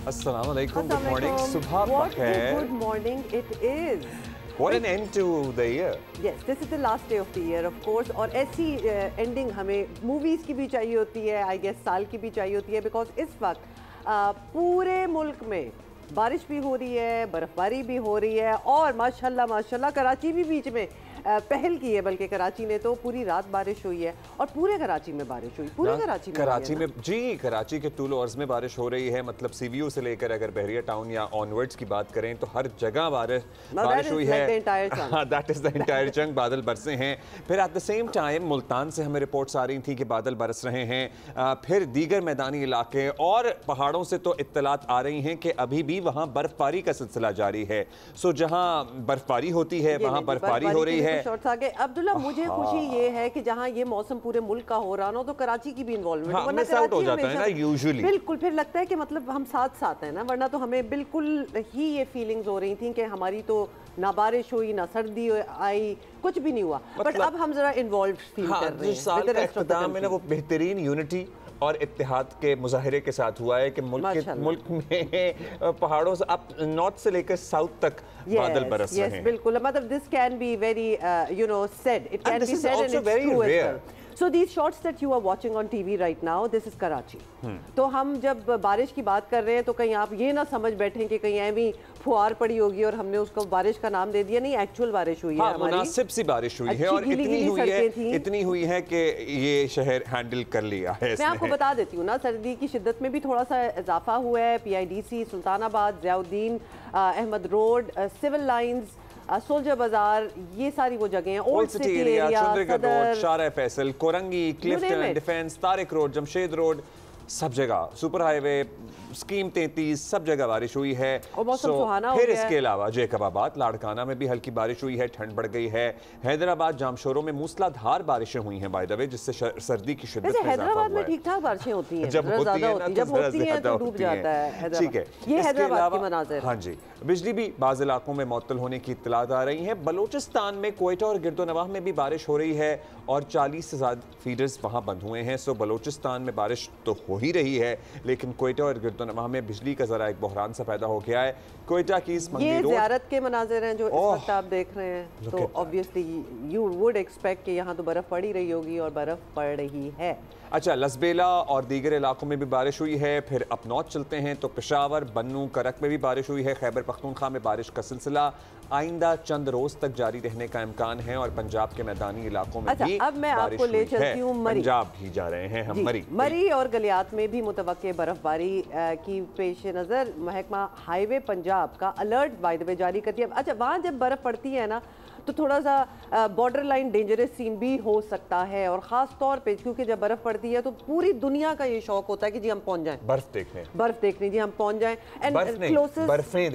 Assalamu alaikum. Good morning. Subha bakhair. Good morning it is. What an end to the year. Yes, this is the last day of the year of course. और ऐसी ending हमें movies की भी चाहिए होती है, I guess साल की भी चाहिए होती है because इस वक्त पूरे मुल्क में बारिश भी हो रही है, बर्फबारी भी हो रही है और माशाल्लाह कराची भी बीच में पहल की है, बल्कि कराची ने तो पूरी रात बारिश हुई है और पूरे कराची में बारिश हुई, पूरे कराची में जी कराची के टूल अर्ज में बारिश हो रही है। मतलब सीवीयू से लेकर अगर बहरिया टाउन या ऑनवर्ड्स की बात करें तो हर जगह बारिश हुई है। That is the entire chunk. बादल बरसे हैं। फिर eight the same time Multan से हमें रिपोर्ट्स आ रही थी कि बादल बरस रहे हैं। फिर दीगर मैदानी इलाके और पहाड़ों से तो इत्तलात आ रही हैं कि अभी भी वहाँ बर्फबारी का सिलसिला जारी है। सो जहाँ बर्फबारी होती है वहाँ बर्फबारी हो रही है। अब्दुल्ला, मुझे खुशी ये है कि जहाँ ये मौसम पूरे मुल्क का हो रहा ना तो कराची की भी इन्वॉल्वमेंट हो जाता है ना यूजुअली। बिल्कुल, फिर लगता है कि मतलब हम साथ साथ हैं ना, वरना तो हमें बिल्कुल ही ये फीलिंग्स हो रही थी कि हमारी तो ना बारिश हुई ना सर्दी आई, कुछ भी नहीं हुआ। बट अब हम जरा इन्वॉल्व फील कर रहे हैं। साल का इख्तिताम है ना वो बेहतरीन यूनिटी और इत्तेहाद के मुजाहिरे के साथ हुआ है कि मुल्क में पहाड़ों से अब नॉर्थ से लेकर साउथ तक बादल बरस रहे हैं। बिल्कुल, मतलब this can be very said, it can be said and it's true as well. So these shots that you are watching on TV right now, this is Karachi. तो हम जब बारिश की बात कर रहे हैं तो कहीं आप ये ना समझ बैठें कि कहीं ऐवी फुहार पड़ी होगी और हमने उसको बारिश का नाम दे दिया। नहीं, एक्चुअल बारिश हुई है, मुनासिब सी बारिश हुई है और इतनी हुई है कि ये शहर हैंडल कर लिया है। मैं आपको बता देती हूँ ना, सर्दी की शिद्दत में भी थोड़ा सा इजाफा हुआ है। PIDC, Sultanabad, Ziauddin Ahmed road, civil lines, soldier Bazaar, ये सारी वो जगह हैं। Old city area, Chundrigar road, Shara Faisal, Korangi, Clifton, defence, Tariq road, Jamshed road, सब जगह सुपर हाईवे, स्कीम 33, सब जगह बारिश हुई है। फिर इसके अलावा जैकबाबाद, लाड़काना में भी हल्की बारिश हुई है, ठंड बढ़ गई है। हैदराबाद, जामशोरों में मूसलाधार बारिशें हुई हैं बाय द वे, जिससे सर्दी की शिद्दत में हैदराबाद में ठीक ठाक बारिशें होती हैं, जब होती हैं तो डूब जाता है। ठीक है, ये हैदराबाद के मनाज़िर। हाँ जी, बिजली भी बाज़ इलाकों में मुअत्तल होने की इत्तलात आ रही हैं। बलोचिस्तान में, क्वेटा और गिरदोनवाह में भी बारिश हो रही है और 40 से ज़्यादा फीडर्स वहाँ बंद हुए हैं। सो बलोचिस्तान में बारिश तो हो ही रही है, लेकिन क्वेटा और गिरदोनवाह में बिजली का जरा एक बहरान सा पैदा हो गया है। क्वेटा की इस ये ज़ियारत के मनाज़िर हैं जो इस वक्त आप देख रहे हैं, तो ऑब्वियसली यू वुड एक्सपेक्ट कि यहाँ तो बर्फ़ पड़ी रही होगी और बर्फ़ पड़ रही है। अच्छा, लसबेला और दीगर इलाकों में भी बारिश हुई है। फिर अब नॉर्थ चलते हैं तो पेशावर, बन्नू, करक में भी बारिश हुई है। खैबर पख्तूनख्वा में बारिश का सिलसिला आइंदा चंद रोज तक जारी रहने का इम्कान है और पंजाब के मैदानी इलाकों में भी अब मैं आपको ले चलती हूँ मरी। पंजाब भी जा रहे हैं हम। मरी और गलियात में भी मुतवक्के बर्फबारी की पेश नज़र महकमा हाईवे पंजाब का अलर्ट बाय द वे जारी कर दिया। अच्छा, वहाँ जब बर्फ़ पड़ती है ना तो थोड़ा सा बॉर्डर लाइन डेंजरस सीन भी हो सकता है, और ख़ास तौर पे क्योंकि जब बर्फ़ पड़ती है तो पूरी दुनिया का ये शौक होता है कि जी हम पहुंच जाएं बर्फ़ देखने, जी हम पहुंच जाएं एंड बर्फ़ें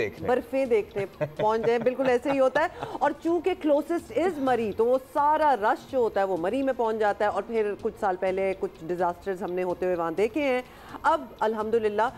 देखने पहुंच जाएं। बिल्कुल ऐसे ही होता है। और चूंकि क्लोजेस्ट इज़ मरी तो वो सारा रश जो होता है वो मरी में पहुंच जाता है। और फिर कुछ साल पहले कुछ डिज़ास्टर्स हमने होते हुए वहाँ देखे हैं। अब अल्हम्दुलिल्लाह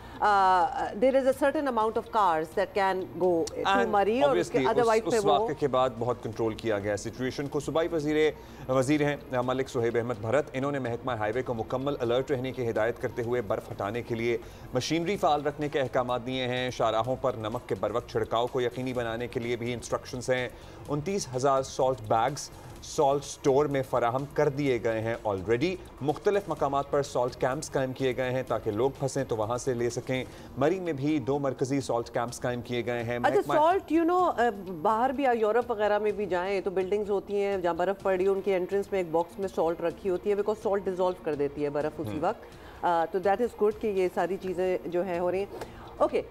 there is a certain amount of cars that can go to Murree, और अदरवाइज उस वाक़े के बाद बहुत कंट्रोल किया गया सिचुएशन को। सूबाई वज़ीर हैं मलिक सुहेब अहमद भरत, इन्होंने महकमा हाईवे को मुकम्मल अलर्ट रहने की हिदायत करते हुए बर्फ़ हटाने के लिए मशीनरी फ़ाल रखने के अहकाम दिए हैं। शाहराहों पर नमक के बरवक्त छिड़काव को यकीनी बनाने के लिए भी इंस्ट्रक्शंस हैं। 29,000 सॉल्ट बैग्स सॉल्ट स्टोर में फराहम कर दिए गए हैं ऑलरेडी। मुख्तलिफ मकामात पर सॉल्ट कैंप्स कायम किए गए हैं ताकि लोग फंसें तो वहाँ से ले सकें। मरी में भी 2 मरकजी सॉल्ट कैंप्स कायम किए गए हैं। अच्छा, सॉल्ट बाहर भी यूरोप वगैरह में भी जाएं तो बिल्डिंग्स होती हैं जहाँ बर्फ़ पड़ी है, उनकी एंट्रेंस में एक बॉक्स में सॉल्ट रखी होती है, बिकॉज सॉल्ट डिजोल्व कर देती है बर्फ़ उसी वक्त। तो दैट इज़ गुड कि ये सारी चीज़ें जो है हो रही हैं। ओके,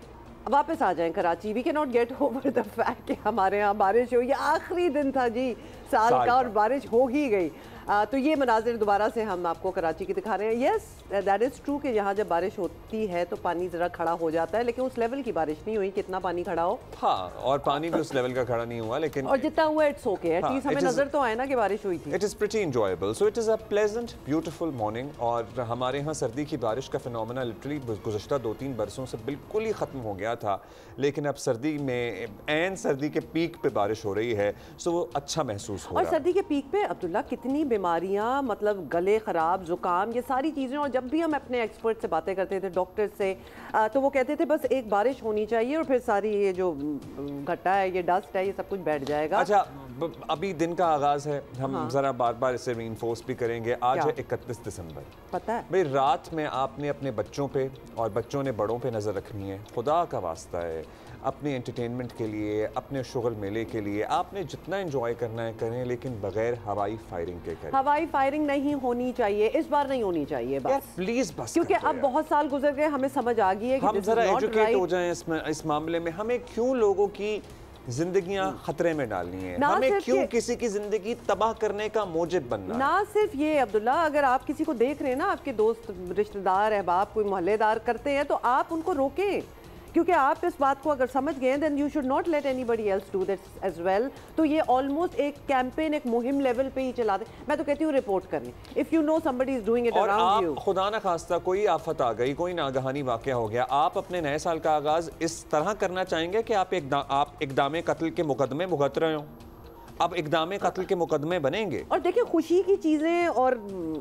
वापस आ जाएं Karachi. We can not get over the fact कि हमारे यहाँ बारिश हुई। आखिरी दिन था जी साल का और बारिश हो ही गई। तो ये मनाजिर दोबारा से हम आपको कराची की दिखा रहे हैं। येस, दैट इज़ ट्रू कि यहाँ जब बारिश होती है तो पानी ज़रा खड़ा हो जाता है, लेकिन उस लेवल की बारिश नहीं हुई कितना पानी खड़ा हो। हाँ, और पानी भी उस लेवल का खड़ा नहीं हुआ, लेकिन और जितना हुआ इट्स ओके, एटलीस्ट हमें नज़र तो आए ना कि बारिश हुई थी। It is pretty enjoyable. So it is a pleasant beautiful morning. और हमारे यहाँ सर्दी की बारिश का फिनोमेना लिटरली गुज़श्ता 2-3 बरसों से बिल्कुल ही ख़त्म हो गया था, लेकिन अब सर्दी में सर्दी के पीक पे बारिश हो रही है, सो वो अच्छा महसूस हो रहा है। और सर्दी के पीक पे अब्दुल्ला कितनी बीमारियां, मतलब गले ख़राब, ज़ुकाम, ये सारी चीज़ें। और जब भी हम अपने एक्सपर्ट से बातें करते थे, डॉक्टर से, तो वो कहते थे बस एक बारिश होनी चाहिए और फिर सारी ये जो घटा है, ये डस्ट है, ये सब कुछ बैठ जाएगा। अच्छा, अभी दिन का आगाज़ है, हम ज़रा बार बार इसे रीइंफोर्स भी करेंगे। आज है 31 दिसंबर। पता है भाई, रात में आपने अपने बच्चों पे और बच्चों ने बड़ों पे नज़र रखनी है। खुदा का वास्ता है, अपने एंटरटेनमेंट के लिए, अपने शुगल मेले के लिए आपने जितना एंजॉय करना है करें, लेकिन बगैर हवाई फायरिंग के करें। हवाई फायरिंग नहीं होनी चाहिए, इस बार नहीं होनी चाहिए बस, प्लीज बस, क्योंकि अब बहुत साल गुजर गए, हमें समझ आ गई है कि हम जरा एजुकेट हो जाएं इस मामले में। हमें क्यों लोगों की जिंदगियां खतरे में डालनी है? हमें क्यों किसी की जिंदगी तबाह करने का मोजिब बनना? ना सिर्फ ये अब्दुल्ला, अगर आप किसी को देख रहे हैं ना, आपके दोस्त, रिश्तेदार, अहबाब, कोई मोहल्लेदार करते हैं, तो आप उनको रोकें, क्योंकि आप इस बात को अगर समझ गए then you should not let anybody else do this as well. तो ये ऑलमोस्ट एक कैंपेन, एक मुहिम लेवल पे ही चला दे। मैं तो कहती हूँ रिपोर्ट करनी, if you know somebody is doing it around you. खुदा ना खास्ता कोई आफत आ गई, कोई नागहानी वाकया हो गया, आप अपने नए साल का आगाज इस तरह करना चाहेंगे कि आप इक़दाम कत्ल के मुकदमे भुगत रहे हो? अब इक़दाम कत्ल के मुकदमे बनेंगे। और देखिए, खुशी की चीज़ें और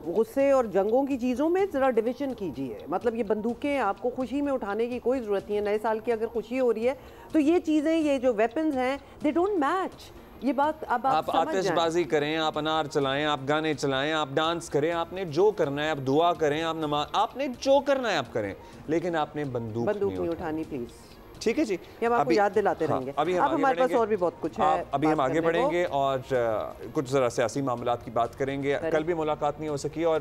गुस्से और जंगों की चीज़ों में ज़रा डिवीजन कीजिए। मतलब ये बंदूकें आपको खुशी में उठाने की कोई ज़रूरत नहीं है। नए साल की अगर खुशी हो रही है तो ये चीज़ें, ये जो वेपन्स हैं, दे डोंट मैच। ये बात अब आप आतिशबाजी करें, आप अनार चलाएं, आप गाने चलाएं, आप डांस करें, आपने जो करना है, आप दुआ करें, आप नमाज, आपने जो करना है आप करें, लेकिन आपने बंदूक नहीं उठानी प्लीज़। ठीक है जी, हम आपको याद दिलाते रहेंगे। अभी अब हमारे पास और भी बहुत कुछ है, अभी हम आगे बढ़ेंगे और कुछ ज़रा सियासी मामलात की बात करेंगे। कल भी मुलाकात नहीं हो सकी और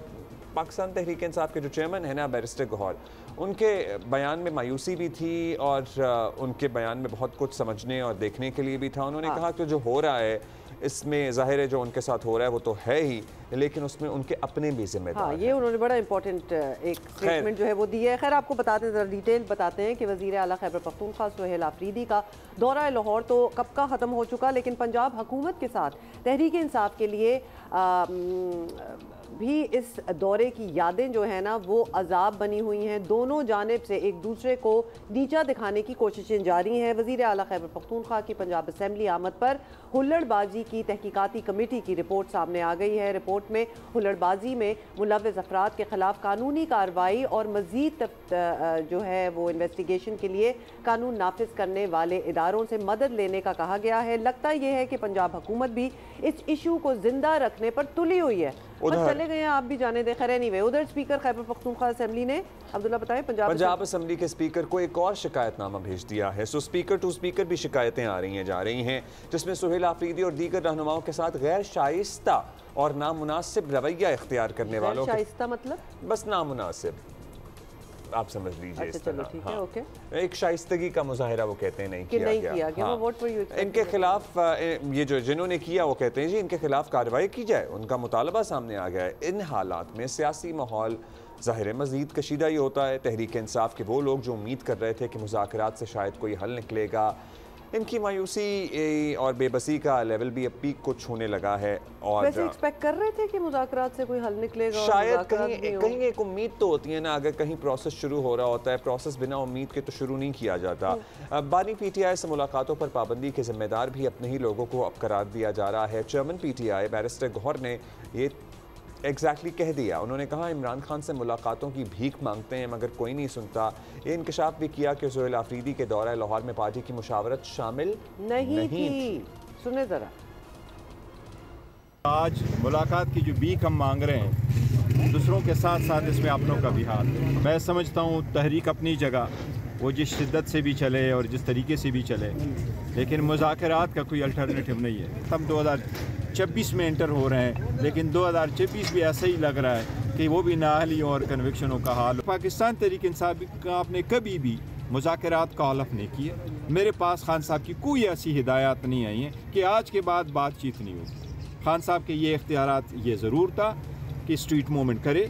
पाकिस्तान तहरीक इंसाफ के जो चेयरमैन है ना, बैरिस्टर गौहर, उनके बयान में मायूसी भी थी और उनके बयान में बहुत कुछ समझने और देखने के लिए भी था। उन्होंने कहा कि जो हो रहा है इसमें ज़ाहिर है जो उनके साथ हो रहा है वो तो है ही, लेकिन उसमें उनके अपने भी जिम्मेदार हैं। ये उन्होंने बड़ा इंपॉर्टेंट एक स्टेटमेंट जो है वो दी है। खैर, आपको बताते हैं, डिटेल बताते हैं कि वज़ीर आला खैबर पख्तूनख्वा सुहेल आफरीदी का दौरा लाहौर तो कब का ख़त्म हो चुका, लेकिन पंजाब हुकूमत के साथ तहरीक इंसाफ के लिए भी इस दौरे की यादें जो है ना वो अजाब बनी हुई हैं। दोनों जानिब से एक दूसरे को नीचा दिखाने की कोशिशें जारी हैं। वज़ीर आला खैबर पख्तूनख्वा की पंजाब असम्बली आमद पर हुल्लड़बाजी की तहकीकाती कमेटी की रिपोर्ट सामने आ गई है। रिपोर्ट में हुल्लड़बाजी में मुलव्वस अफराद के खिलाफ कानूनी कार्रवाई और मज़ीद जो है वो इन्वेस्टिगेशन के लिए कानून नाफिज करने वाले इदारों से मदद लेने का कहा गया है। लगता यह है कि पंजाब हुकूमत भी इस इशू को जिंदा रखने पर तुली हुई है। चले गए हैं, आप भी जाने दे। खैर एनीवे, उधर स्पीकर खैबर पख्तूनख्वा असेंबली ने, अब्दुल्ला बताएं, पंजाब असेंबली के स्पीकर को एक और शिकायतनामा भेज दिया है। सो स्पीकर टू स्पीकर भी शिकायतें आ रही हैं, जा रही हैं, जिसमें सुहेल आफरीदी और दीगर रहनुमाओं के साथ गैर शाइस्ता और नामुनासिब रवैया इख्तियार करने वालों, शाइस्ता मतलब बस नामुनासिब, आप समझ लीजिए। अच्छा, चलो ठीक है, ओके। एक शाइस्तगी का मुजाहिरा वो कहते हैं नहीं किया गया। हाँ। इनके खिलाफ ये जो जिन्होंने किया वो कहते हैं जी इनके खिलाफ कार्रवाई की जाए, उनका मुतालबा सामने आ गया है। इन हालात में सियासी माहौल ज़ाहिर मज़ीद कशीदा ही होता है। तहरीक इंसाफ के वो लोग जो उम्मीद कर रहे थे कि मुज़ाकरात से शायद कोई हल निकलेगा, इनकी मायूसी और बेबसी का लेवल भी अब पीक को छूने लगा है। और वैसे एक्सपेक्ट कर रहे थे कि मुज़ाकरात से कोई हल निकलेगा, शायद कहीं एक उम्मीद तो होती है ना, अगर कहीं प्रोसेस शुरू हो रहा होता है, प्रोसेस बिना उम्मीद के तो शुरू नहीं किया जाता। बानी पीटीआई से मुलाकातों पर पाबंदी के जिम्मेदार भी अपने ही लोगों को अब करार दिया जा रहा है। चेयरमैन पीटीआई बैरिस्टर गौहर ने ये एग्जैक्टली कह दिया। उन्होंने कहा इमरान खान से मुलाकातों की भीख मांगते हैं मगर कोई नहीं सुनता। ये इंकशाफ भी किया कि सुहेल आफरीदी के दौरा लाहौर में पार्टी की मुशावरत शामिल नहीं थी। सुने जरा, आज मुलाकात की जो भीख हम मांग रहे हैं, दूसरों के साथ साथ इसमें अपनों का भी हाथ। मैं समझता हूँ तहरीक अपनी जगह वो जिस शिद्दत से भी चले और जिस तरीके से भी चले, लेकिन मुज़ाकरात का कोई अल्टरनेटिव नहीं है। हम 2026 में एंटर हो रहे हैं, लेकिन 2026 भी ऐसा ही लग रहा है कि वो भी नाअहलियों और कन्विक्शनों का हाल। पाकिस्तान तहरीक इंसाफ का आपने कभी भी मुज़ाकरात का हलफ नहीं किया। मेरे पास खान साहब की कोई ऐसी हिदायत नहीं आई हैं कि आज के बाद बातचीत नहीं होगी। खान साहब के ये इख्तियारात ये ज़रूर था कि स्ट्रीट मूवमेंट करे,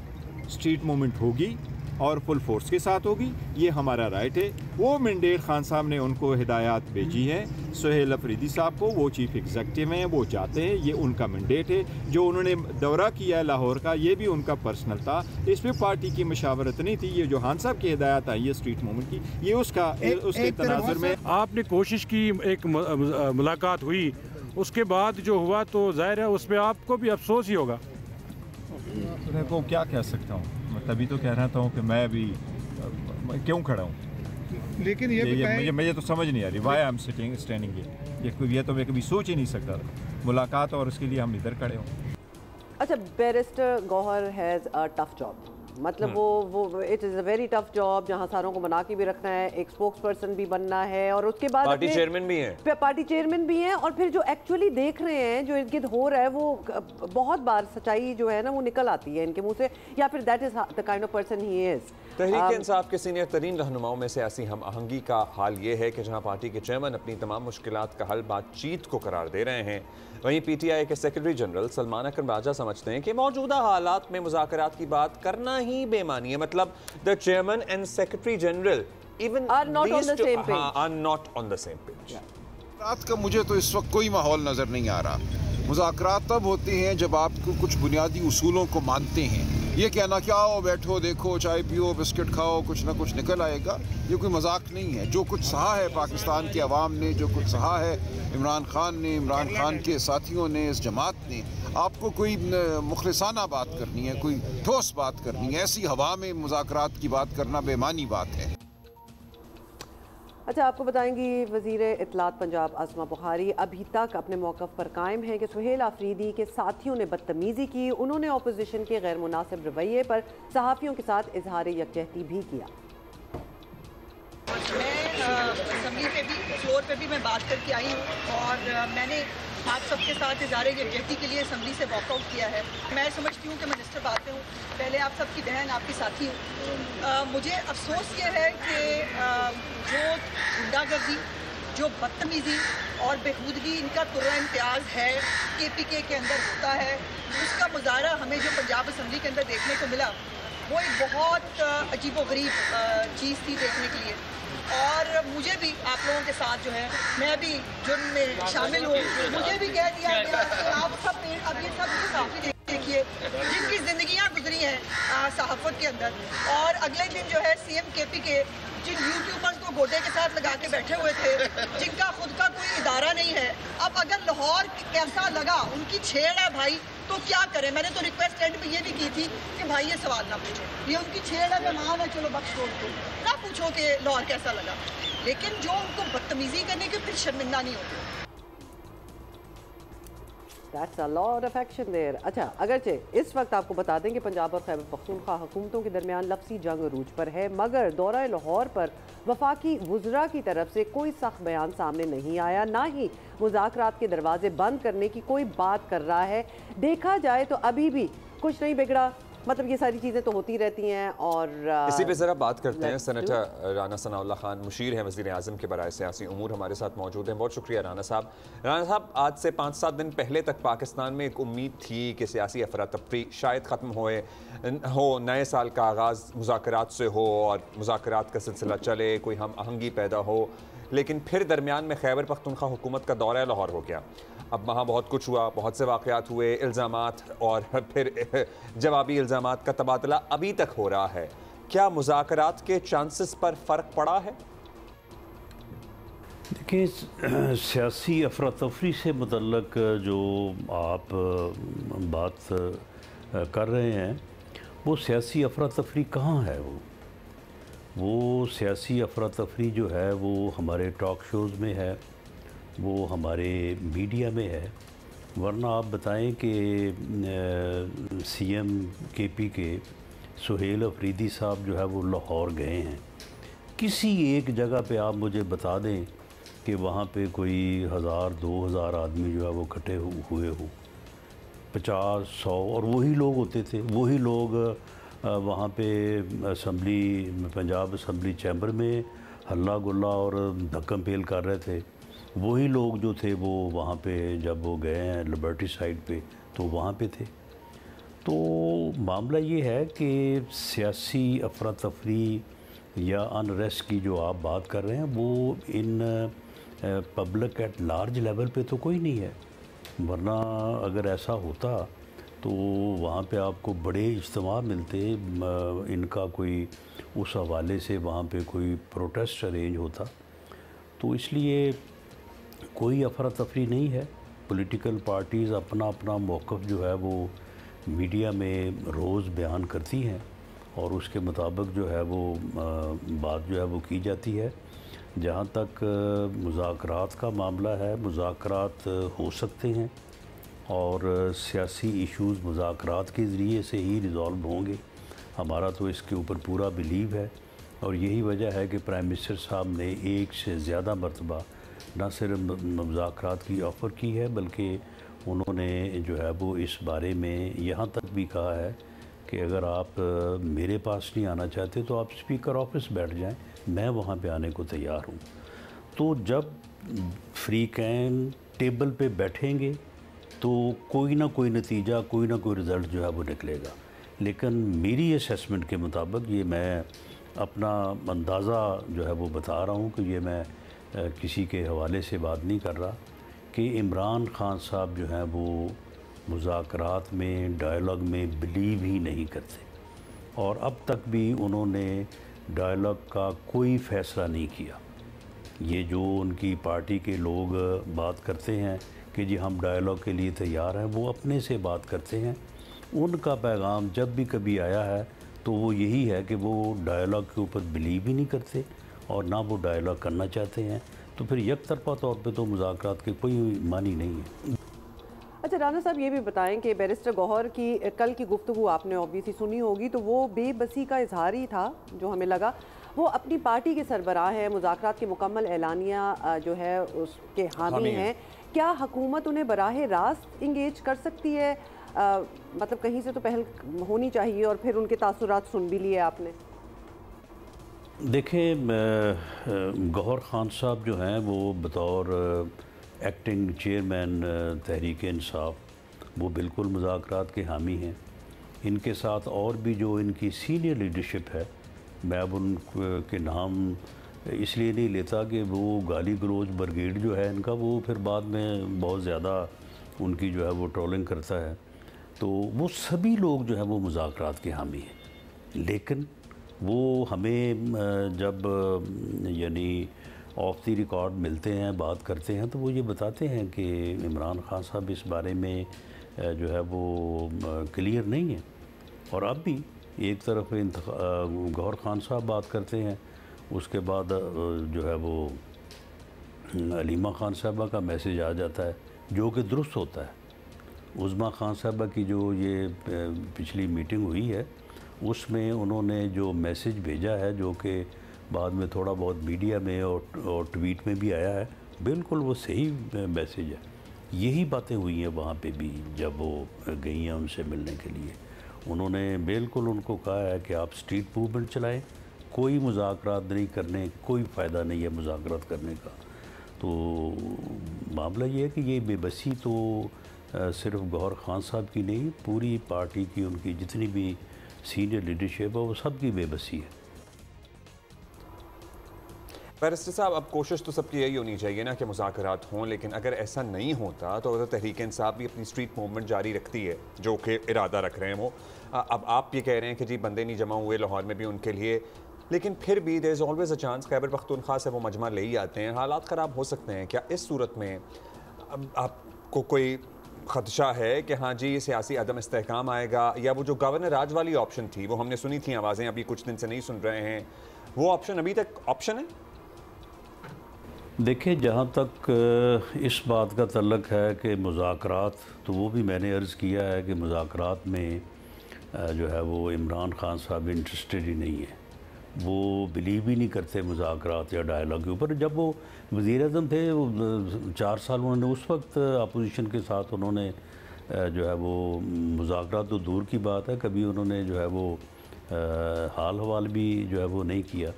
स्ट्रीट मूवमेंट होगी और फुल फोर्स के साथ होगी, ये हमारा राइट है। वो मैंडेट खान साहब ने उनको हिदायत भेजी हैं सुहेल आफरीदी साहब को, वो चीफ एग्जीक्यूटिव हैं, वो चाहते हैं, ये उनका मैंडेट है। जो उन्होंने दौरा किया है लाहौर का, ये भी उनका पर्सनल था, इसमें पार्टी की मशावरत नहीं थी। ये जो खान साहब की हिदायत आई है स्ट्रीट मूवमेंट की, ये उसके तनाजुर में आपने कोशिश की, एक मुलाकात हुई, उसके बाद जो हुआ तो जाहिर है उस पर आपको भी अफसोस ही होगा। देखो क्या कह सकता हूँ, मैं तभी तो कह रहा था कि मैं अभी क्यों खड़ा हूँ, लेकिन ये मुझे तो समझ नहीं आ रही वाई आई एम स्टैंडिंग ये तो मैं कभी सोच ही नहीं सकता मुलाकात और उसके लिए हम इधर खड़े हों। अच्छा, barrister Gohar has a tough job, मतलब वो it is a very tough job, जहाँ सारों को बना के भी रखना है, एक स्पोक्स पर्सन भी बनना है और उसके बाद पार्टी चेयरमैन भी हैं, पार्टी चेयरमैन भी हैं, और फिर जो एक्चुअली देख रहे हैं जो इर्द गिर्द हो रहा है वो बहुत बार सच्चाई जो है ना वो निकल आती है इनके मुंह से, या फिर that is the kind of person he is. Tehreek Insaf के सीनियर तरीन रहनुमाओं में सियासी हम आहंगी का हाल ये है कि जहां पार्टी के चेयरमैन अपनी तमाम मुश्किलात का हल बातचीत को करार दे रहे हैं, वहीं पीटीआई के सेक्रेटरी जनरल सलमान अकरम राजा समझते हैं कि मौजूदा हालात में मुज़ाकरात की बात करना ही बेमानी है। मतलब the chairman and secretary general even are not on the same page. are not on the same page. रात का मुझे तो इस वक्त कोई माहौल नज़र नहीं आ रहा। मुज़ाकरात तब होते हैं जब आपको कुछ बुनियादी उसूलों को मानते हैं। ये कहना कि आओ बैठो देखो चाय पियो बिस्किट खाओ कुछ ना कुछ निकल आएगा, ये कोई मजाक नहीं है। जो कुछ सहा है पाकिस्तान की आवाम ने, जो कुछ सहा है इमरान खान ने, इमरान खान के साथियों ने, इस जमात ने, आपको कोई मुखलिसाना बात करनी है, कोई ठोस बात करनी है, ऐसी हवा में मुज़ाकरात की बात करना बेमानी बात है। अच्छा, आपको बताएंगी वज़ीर इत्तलात पंजाब आसमा बुखारी अभी तक अपने मौक़िफ़ पर कायम है कि सुहेल आफरीदी के साथियों ने बदतमीज़ी की। उन्होंने अपोजिशन के गैर मुनासिब रवैये पर सहाफ़ियों के साथ इजहार यकजहती भी किया। मैं असम्बली पे भी फ्लोर पे भी मैं बात करके आई हूँ और मैंने आप सबके साथ इज़हार यकजहती के लिए असम्बली से वॉकआउट किया है। मैं समझती हूँ कि मिनिस्टर बातें हूँ, पहले आप सबकी बहन आपकी साथी हूँ। मुझे अफसोस ये है कि जो गुंडागर्दी, जो बदतमीज़ी और बेहूदगी इनका तुर्रा इम्तियाज़ है KPK के अंदर होता है, उसका मुजाहरा हमें जो पंजाब असम्बली के अंदर देखने को मिला वो एक बहुत अजीबोगरीब चीज़ थी देखने के लिए। और मुझे भी आप लोगों के साथ जो है, मैं भी जुर्म में शामिल हूँ, मुझे भी कह दिया गया कि आप सब अब ये सब काफ़ी देखिए जिनकी ज़िंदगियाँ गुजरी हैं सहाफ़त के अंदर, और अगले दिन जो है CM KPK जिन यूट्यूबर्स को गोडे के साथ लगा के बैठे हुए थे, जिनका खुद का कोई इदारा नहीं है, अब अगर लाहौर कैसा लगा, उनकी छेड़ है भाई, तो क्या करें। मैंने तो रिक्वेस्ट एंड में ये भी की थी कि भाई ये सवाल ना पूछो, ये उनकी छेड़ है, मेहमान है, चलो बख्श दो उनको, ना पूछो कि लाहौर कैसा लगा। लेकिन जो उनको बदतमीजी करने के फिर शर्मिंदा नहीं होते। That's a lot of action there. अच्छा, अगरचे इस वक्त आपको बता दें कि पंजाब और खैबर पख्तूनख्वा हुकूमतों के दरमियान लफ्ज़ी जंग अरूज पर है, मगर दौरा लाहौर पर वफाकी वुज़रा की तरफ से कोई सख्त बयान सामने नहीं आया, ना ही मुज़ाकरात के दरवाजे बंद करने की कोई बात कर रहा है। देखा जाए तो अभी भी कुछ नहीं बिगड़ा, मतलब ये सारी चीज़ें तो होती रहती हैं। और इसी पे ज़रा बात करते हैं। सेनेटर राना सनाउल्लाह खान मुशीर हैं वज़ीर आज़म के बराए सियासी उमूर, हमारे साथ मौजूद हैं। बहुत शुक्रिया राना साहब। राना साहब, आज से 5-7 दिन पहले तक पाकिस्तान में एक उम्मीद थी कि सियासी अफरा तफरी शायद ख़त्म हो, नए साल का आगाज़ मुज़ाकरात से हो और मुज़ाकरात का सिलसिला चले, कोई हम आहंगी पैदा हो, लेकिन फिर दरमियान में खैबर पख्तूनख्वा हुकूमत का दौरा लाहौर हो गया। अब वहाँ बहुत कुछ हुआ, बहुत से वाक़यात हुए, इल्ज़ामात और फिर जवाबी इल्ज़ामात का तबादला अभी तक हो रहा है। क्या मुज़ाकरात के चांसेस पर फ़र्क पड़ा है? देखिए, सियासी अफरा तफरी से मुतल्लक जो आप बात कर रहे हैं, वो सियासी अफरा तफरी कहाँ है? वो सियासी अफरा तफरी जो है वो हमारे टॉक शोज़ में है, वो हमारे मीडिया में है। वरना आप बताएं कि CM KPK सुहेल अफरीदी साहब जो है वो लाहौर गए हैं, किसी एक जगह पे आप मुझे बता दें कि वहाँ पे कोई 1000-2000 आदमी जो है वो इकट्ठे हुए हो, 50-100, और वही लोग होते थे, वही लोग वहाँ पे असम्बली, पंजाब असम्बली चैम्बर में हल्ला गुल्ला और धक्कम पेल कर रहे थे। वही लोग जो थे वो वहाँ पे जब वो गए हैं लिबर्टी साइड पे तो वहाँ पे थे। तो मामला ये है कि सियासी अफरा तफरी या अनरेस्ट की जो आप बात कर रहे हैं वो in public at large level पे तो कोई नहीं है। वरना अगर ऐसा होता तो वहाँ पे आपको बड़े इज्तिमा मिलते, इनका कोई उस हवाले से वहाँ पे कोई प्रोटेस्ट अरेंज होता। तो इसलिए कोई अफरा तफरी नहीं है। पॉलिटिकल पार्टीज़ अपना अपना मौक़िफ़ जो है वो मीडिया में रोज़ बयान करती हैं और उसके मुताबिक जो है वो बात जो है वो की जाती है। जहाँ तक मुज़ाकरात का मामला है, मुज़ाकरात हो सकते हैं और सियासी इश्यूज़ मुज़ाकरात के ज़रिए से ही रिज़ॉल्व होंगे। हमारा तो इसके ऊपर पूरा बिलीव है और यही वजह है कि प्राइम मिनिस्टर साहब ने एक से ज़्यादा मरतबा न सिर्फ मुज़ाकरात की ऑफ़र की है, बल्कि उन्होंने जो है वो इस बारे में यहाँ तक भी कहा है कि अगर आप मेरे पास नहीं आना चाहते तो आप स्पीकर ऑफिस बैठ जाएं, मैं वहाँ पे आने को तैयार हूँ। तो जब फ्री कैन टेबल पे बैठेंगे तो कोई ना कोई नतीजा, कोई ना कोई रिज़ल्ट जो है वो निकलेगा। लेकिन मेरी असेसमेंट के मुताबिक, ये मैं अपना अंदाज़ा जो है वो बता रहा हूँ कि ये मैं किसी के हवाले से बात नहीं कर रहा, कि इमरान खान साहब जो हैं वो मुज़ाकरात में, डायलॉग में बिलीव ही नहीं करते और अब तक भी उन्होंने डायलॉग का कोई फ़ैसला नहीं किया। ये जो उनकी पार्टी के लोग बात करते हैं कि जी हम डायलॉग के लिए तैयार हैं, वो अपने से बात करते हैं। उनका पैगाम जब भी कभी आया है तो वो यही है कि वो डायलॉग के ऊपर बिलीव ही नहीं करते और ना वो डायलॉग करना चाहते हैं। तो फिर यकतरफा तौर पे तो मुज़ाकरात के कोई मानी नहीं है। अच्छा राना साहब, ये भी बताएं कि बैरिस्टर गौहर की कल की गुफ्तगू आपने ऑब्वियसली सुनी होगी, तो वो बेबसी का इजहार ही था जो हमें लगा। वो अपनी पार्टी के सरबराह है, मुज़ाकरात की मुकम्मल एलानिया जो है उसके हामी हैं। क्या हुकूमत उन्हें बराह रास्त इंगेज कर सकती है? मतलब कहीं से तो पहल होनी चाहिए और फिर उनके तासुरात सुन भी लिए आपने। देखें, गौहर खान साहब जो हैं वो बतौर एक्टिंग चेयरमैन तहरीक इंसाफ वो बिल्कुल मुज़ाकरात के हामी हैं। इनके साथ और भी जो इनकी सीनियर लीडरशिप है, मैं अब उनके नाम इसलिए नहीं लेता कि वो गाली गलोच ब्रिगेड जो है इनका, वो फिर बाद में बहुत ज़्यादा उनकी जो है वो ट्रोलिंग करता है। तो वो सभी लोग जो है वो मुज़ाकरात के हामी हैं, लेकिन वो हमें जब यानी ऑफ द रिकॉर्ड मिलते हैं, बात करते हैं, तो वो ये बताते हैं कि इमरान खान साहब इस बारे में जो है वो क्लियर नहीं है। और अब भी एक तरफ गौहर खान साहब बात करते हैं, उसके बाद जो है वो अलीमा खान साहबा का मैसेज आ जाता है जो कि दुरुस्त होता है। उज़्मा खान साहबा की जो ये पिछली मीटिंग हुई है उसमें उन्होंने जो मैसेज भेजा है, जो कि बाद में थोड़ा बहुत मीडिया में और ट्वीट में भी आया है, बिल्कुल वो सही मैसेज है। यही बातें हुई हैं वहाँ पे भी जब वो गई हैं उनसे मिलने के लिए। उन्होंने बिल्कुल उनको कहा है कि आप स्ट्रीट मूवमेंट चलाएं, कोई मुज़ाकरात नहीं करने, कोई फ़ायदा नहीं है मुज़ाकरात करने का। तो मामला ये है कि ये बेबसी तो सिर्फ गौहर खान साहब की नहीं, पूरी पार्टी की, उनकी जितनी भी सीनियर लीडरशिप है वो सब की बेबसी है। बैरिस्टर साहब, अब कोशिश तो सबकी यही होनी चाहिए ना कि मुज़ाकरात हों, लेकिन अगर ऐसा नहीं होता तो तहरीक इंसाफ भी अपनी स्ट्रीट मूवमेंट जारी रखती है, जो कि इरादा रख रहे हैं वो। अब आप ये कह रहे हैं कि जी बंदे नहीं जमा हुए लाहौर में भी उनके लिए, लेकिन फिर भी there is always a chance, Khyber Pakhtunkhwa से वो मजमा ले ही आते हैं, हालात ख़राब हो सकते हैं। क्या इस सूरत में आपको कोई खदशा है कि हाँ जी सियासी अदम इस्तेहकाम आएगा, या वो जो गवर्नर राज वाली ऑप्शन थी वो हमने सुनी थी आवाज़ें, अभी कुछ दिन से नहीं सुन रहे हैं, वो ऑप्शन अभी तक ऑप्शन है? देखिए, जहाँ तक इस बात का तल्लक है कि मुज़ाकरात, तो वो भी मैंने अर्ज़ किया है कि मुज़ाकरात में जो है वो इमरान खान साहब इंटरेस्टेड ही नहीं है, वो बिलीव ही नहीं करते मुज़ाकरात या डायलॉग के ऊपर। जब वो वज़ीर-ए-आज़म थे, वो 4 साल उन्होंने उस वक्त अपोजिशन के साथ उन्होंने जो है वो मुज़ाकरात तो दूर की बात है, कभी उन्होंने जो है वो हाल हवाल भी जो है वो नहीं किया।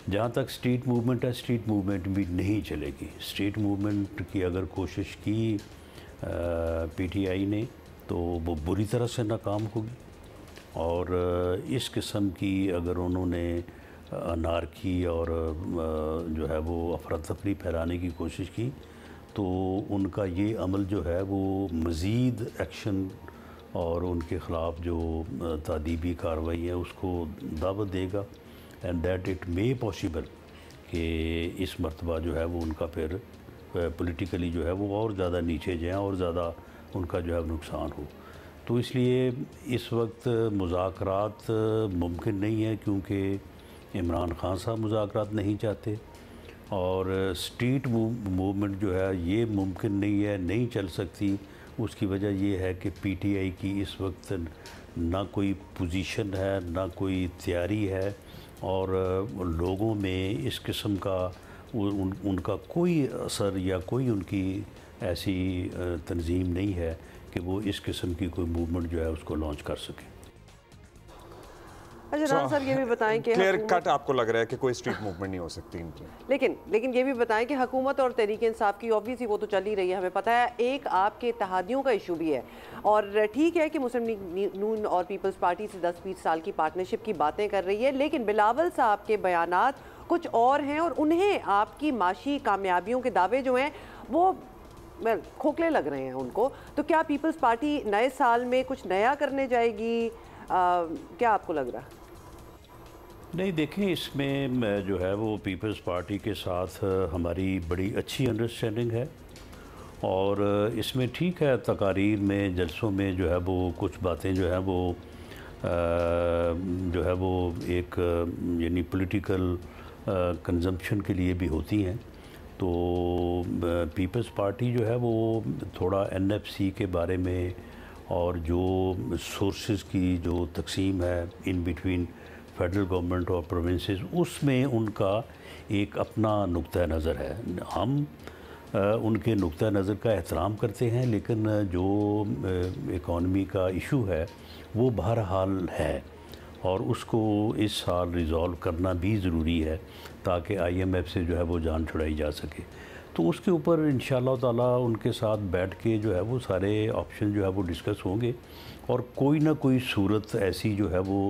जहाँ तक स्ट्रीट मूवमेंट है, स्ट्रीट मूवमेंट भी नहीं चलेगी। स्ट्रीट मूवमेंट की अगर कोशिश की पीटीआई ने तो वो बुरी तरह से नाकाम होगी, और इस किस्म की अगर उन्होंने अनारकी और जो है वो अफरा तफरी फैलाने की कोशिश की तो उनका ये अमल जो है वो मज़ीद एक्शन और उनके ख़िलाफ़ जो तादीबी कार्रवाई है उसको दावत देगा, and that it may possible कि इस मरतबा जो है वो उनका फिर पॉलिटिकली जो है वो और ज़्यादा नीचे जाए और ज़्यादा उनका जो है नुकसान हो। तो इसलिए इस वक्त मुज़ाकरात मुमकिन नहीं है, क्योंकि इमरान खान साहब मुज़ाकरात नहीं चाहते, और स्ट्रीट मूवमेंट जो है ये मुमकिन नहीं है, नहीं चल सकती। उसकी वजह ये है कि पीटीआई की इस वक्त ना कोई पोजीशन है, ना कोई तैयारी है, और लोगों में इस किस्म का उनका कोई असर या कोई उनकी ऐसी तंजीम नहीं है कि वो इस किस्म की कोई मूवमेंट जो है उसको लॉन्च कर सके। अच्छा राना साहब ये भी बताएं कि क्लियर कट आपको लग रहा है कि कोई स्ट्रीट मूवमेंट नहीं हो सकती इनकी, लेकिन ये भी बताएं कि हुकूमत और तहरीक इंसाफ की ऑब्वियसली वो तो चल ही रही है, हमें पता है। एक आपके इत्तेहादियों का इशू भी है, और ठीक है कि मुस्लिम लीग नून और पीपल्स पार्टी से 10-20 साल की पार्टनरशिप की बातें कर रही है, लेकिन बिलावल साहब के बयानात कुछ और हैं, और उन्हें आपकी माशी कामयाबियों के दावे जो हैं वो खोखले लग रहे हैं उनको। तो क्या पीपल्स पार्टी नए साल में कुछ नया करने जाएगी, क्या आपको लग रहा है? नहीं, देखें, इसमें जो है वो पीपल्स पार्टी के साथ हमारी बड़ी अच्छी अंडरस्टैंडिंग है, और इसमें ठीक है तकारीर में, जलसों में जो है वो कुछ बातें जो है वो एक यानी पॉलिटिकल कंजम्पशन के लिए भी होती हैं। तो पीपल्स पार्टी जो है वो थोड़ा एनएफसी के बारे में और जो सोर्सेज की जो तकसीम है इन बिटवीन फेडरल गवर्नमेंट और प्रोविंसेस, उसमें उनका एक अपना नुक्ता नज़र है। हम उनके नुक्ता नज़र का एहतराम करते हैं, लेकिन जो इकॉनमी का इशू है वो बहरहाल है, और उसको इस साल रिज़ॉल्व करना भी ज़रूरी है ताकि IMF से जो है वो जान छुड़ाई जा सके। तो उसके ऊपर इंशाअल्लाह ताला उनके साथ बैठ के जो है वो सारे ऑप्शन जो है वो डिस्कस होंगे, और कोई ना कोई सूरत ऐसी जो है वो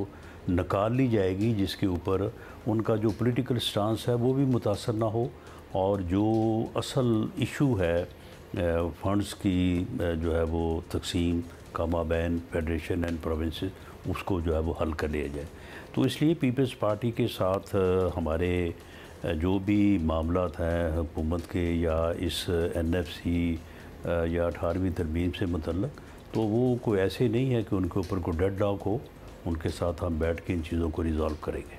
निकाल ली जाएगी जिसके ऊपर उनका जो पॉलिटिकल स्टांस है वो भी मुतासर ना हो, और जो असल इशू है फंड्स की जो है वो तकसीम का माबैन फेडरेशन एंड प्रोविंसेस, उसको जो है वो हल कर लिया जाए। तो इसलिए पीपल्स पार्टी के साथ हमारे जो भी मामलात हैं हुकूमत के या इस NFC या 18वीं तरमीम से मुतल्लक, तो वो कोई ऐसे नहीं है कि उनके ऊपर कोई डेडलॉक हो। उनके साथ हम बैठ के इन चीज़ों को रिजॉल्व करेंगे।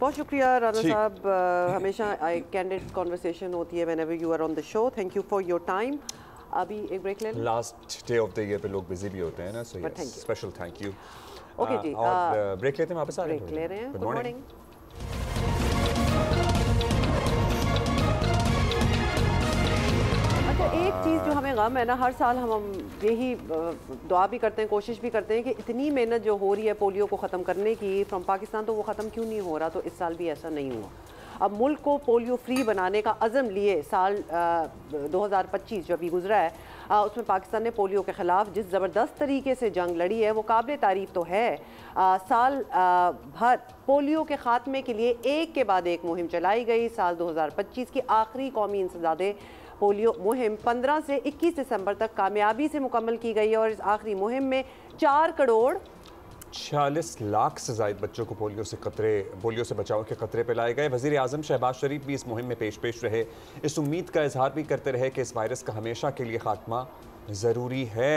बहुत शुक्रिया राना साहब, हमेशा कैंडिड कॉन्वर्सेशन होती है whenever you are on the show. Thank you for your time. अभी एक ब्रेक ले लें। Last day of the year पे लोग बिजी भी होते हैं ना, so special thank you. Okay जी, और ब्रेक लेते हैं, वापस आ ब्रेक ले रहे हैं। Good morning. एक चीज़ जो हमें गम है ना, हर साल हम यही दुआ भी करते हैं, कोशिश भी करते हैं कि इतनी मेहनत जो हो रही है पोलियो को ख़त्म करने की फ्रॉम पाकिस्तान, तो वो ख़त्म क्यों नहीं हो रहा। तो इस साल भी ऐसा नहीं हुआ। अब मुल्क को पोलियो फ्री बनाने का अज़म लिए साल 2025 जो अभी गुजरा है, उसमें पाकिस्तान ने पोलियो के ख़िलाफ़ जिस ज़बरदस्त तरीके से जंग लड़ी है वो काबिल तारीफ़ तो है। साल भर पोलियो के ख़ात्मे के लिए एक के बाद एक मुहिम चलाई गई। साल 2025 की आखिरी कौमी इंसदादे पोलियो मुहिम 15 से 21 दिसंबर तक कामयाबी से मुकम्मल की गई है, और इस आखिरी मुहिम में 4 करोड़ 46 लाख से ज़ायद बच्चों को पोलियो से बचाव के खतरे पे लाए गए। वज़ीर आज़म शहबाज शरीफ भी इस मुहिम में पेश रहे, इस उम्मीद का इजहार भी करते रहे कि इस वायरस का हमेशा के लिए खात्मा ज़रूरी है।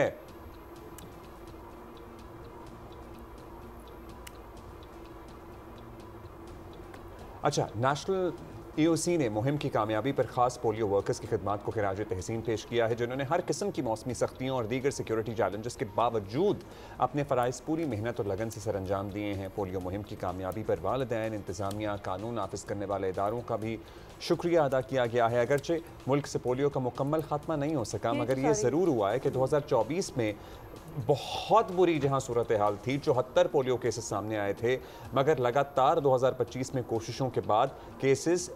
अच्छा, नेशनल EOC ने मुहिम की कामयाबी पर ख़ास पोलियो वर्कर्स की खिदमात को खिराज तहसीन पेश किया है, जिन्होंने हर किस्म की मौसमी सख्तियों और दीगर सिक्योरिटी चैलेंजेस के बावजूद अपने फ़राइज़ पूरी मेहनत और लगन से सर अंजाम दिए हैं। पोलियो मुहिम की कामयाबी पर वालिदैन, इंतज़ामिया, कानून नाफिज करने वाले इदारों का भी शुक्रिया अदा किया गया है। अगरचे मुल्क से पोलियो का मुकम्मल खात्मा नहीं हो सका, मगर ये ज़रूर हुआ है कि 2024 में बहुत बुरी जहां सूरत हाल थी, 74 पोलियो केसेस सामने आए थे, मगर लगातार 2025 में कोशिशों के बाद केसेस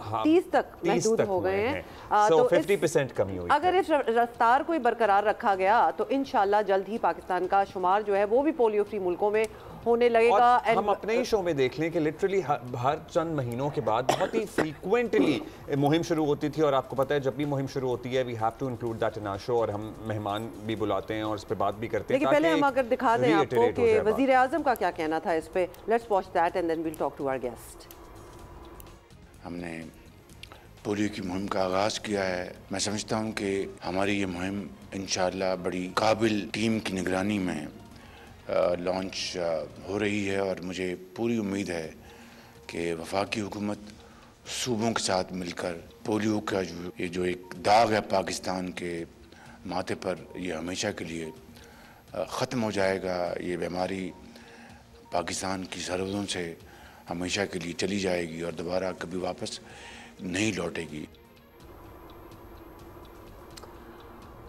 30 तक महदूद हो गए हैं। तो 50% कमी हुई। अगर इस रफ्तार को बरकरार रखा गया तो इंशाल्लाह जल्द ही पाकिस्तान का शुमार जो है वो भी पोलियो फ्री मुल्कों में होने लगेगा। हम अपने ही शो में देख लें कि लिटरली हर चंद महीनों के बाद बहुत ही फ्रीक्वेंटली मुहिम शुरू होती थी, और आपको पता है जब भी मुहिम शुरू होती है we have to include that in our show, और हम मेहमान भी बुलाते हैं और इस पे बात भी करते हैं। लेकिन पहले हम अगर दिखा दें आपको कि वज़ीर आज़म का क्या कहना था इस पे। Let's watch that and then we'll talk to our guest. हमने पोलियो की मुहिम का आगाज़ किया है। मैं समझता हूँ कि हमारी ये मुहिम इंशाअल्लाह बड़ी काबिल टीम की निगरानी में लॉन्च हो रही है और मुझे पूरी उम्मीद है कि वफाकी हुकूमत सूबों के साथ मिलकर पोलियो का जो एक दाग है पाकिस्तान के माथे पर, ये हमेशा के लिए ख़त्म हो जाएगा। ये बीमारी पाकिस्तान की सरहदों से हमेशा के लिए चली जाएगी और दोबारा कभी वापस नहीं लौटेगी।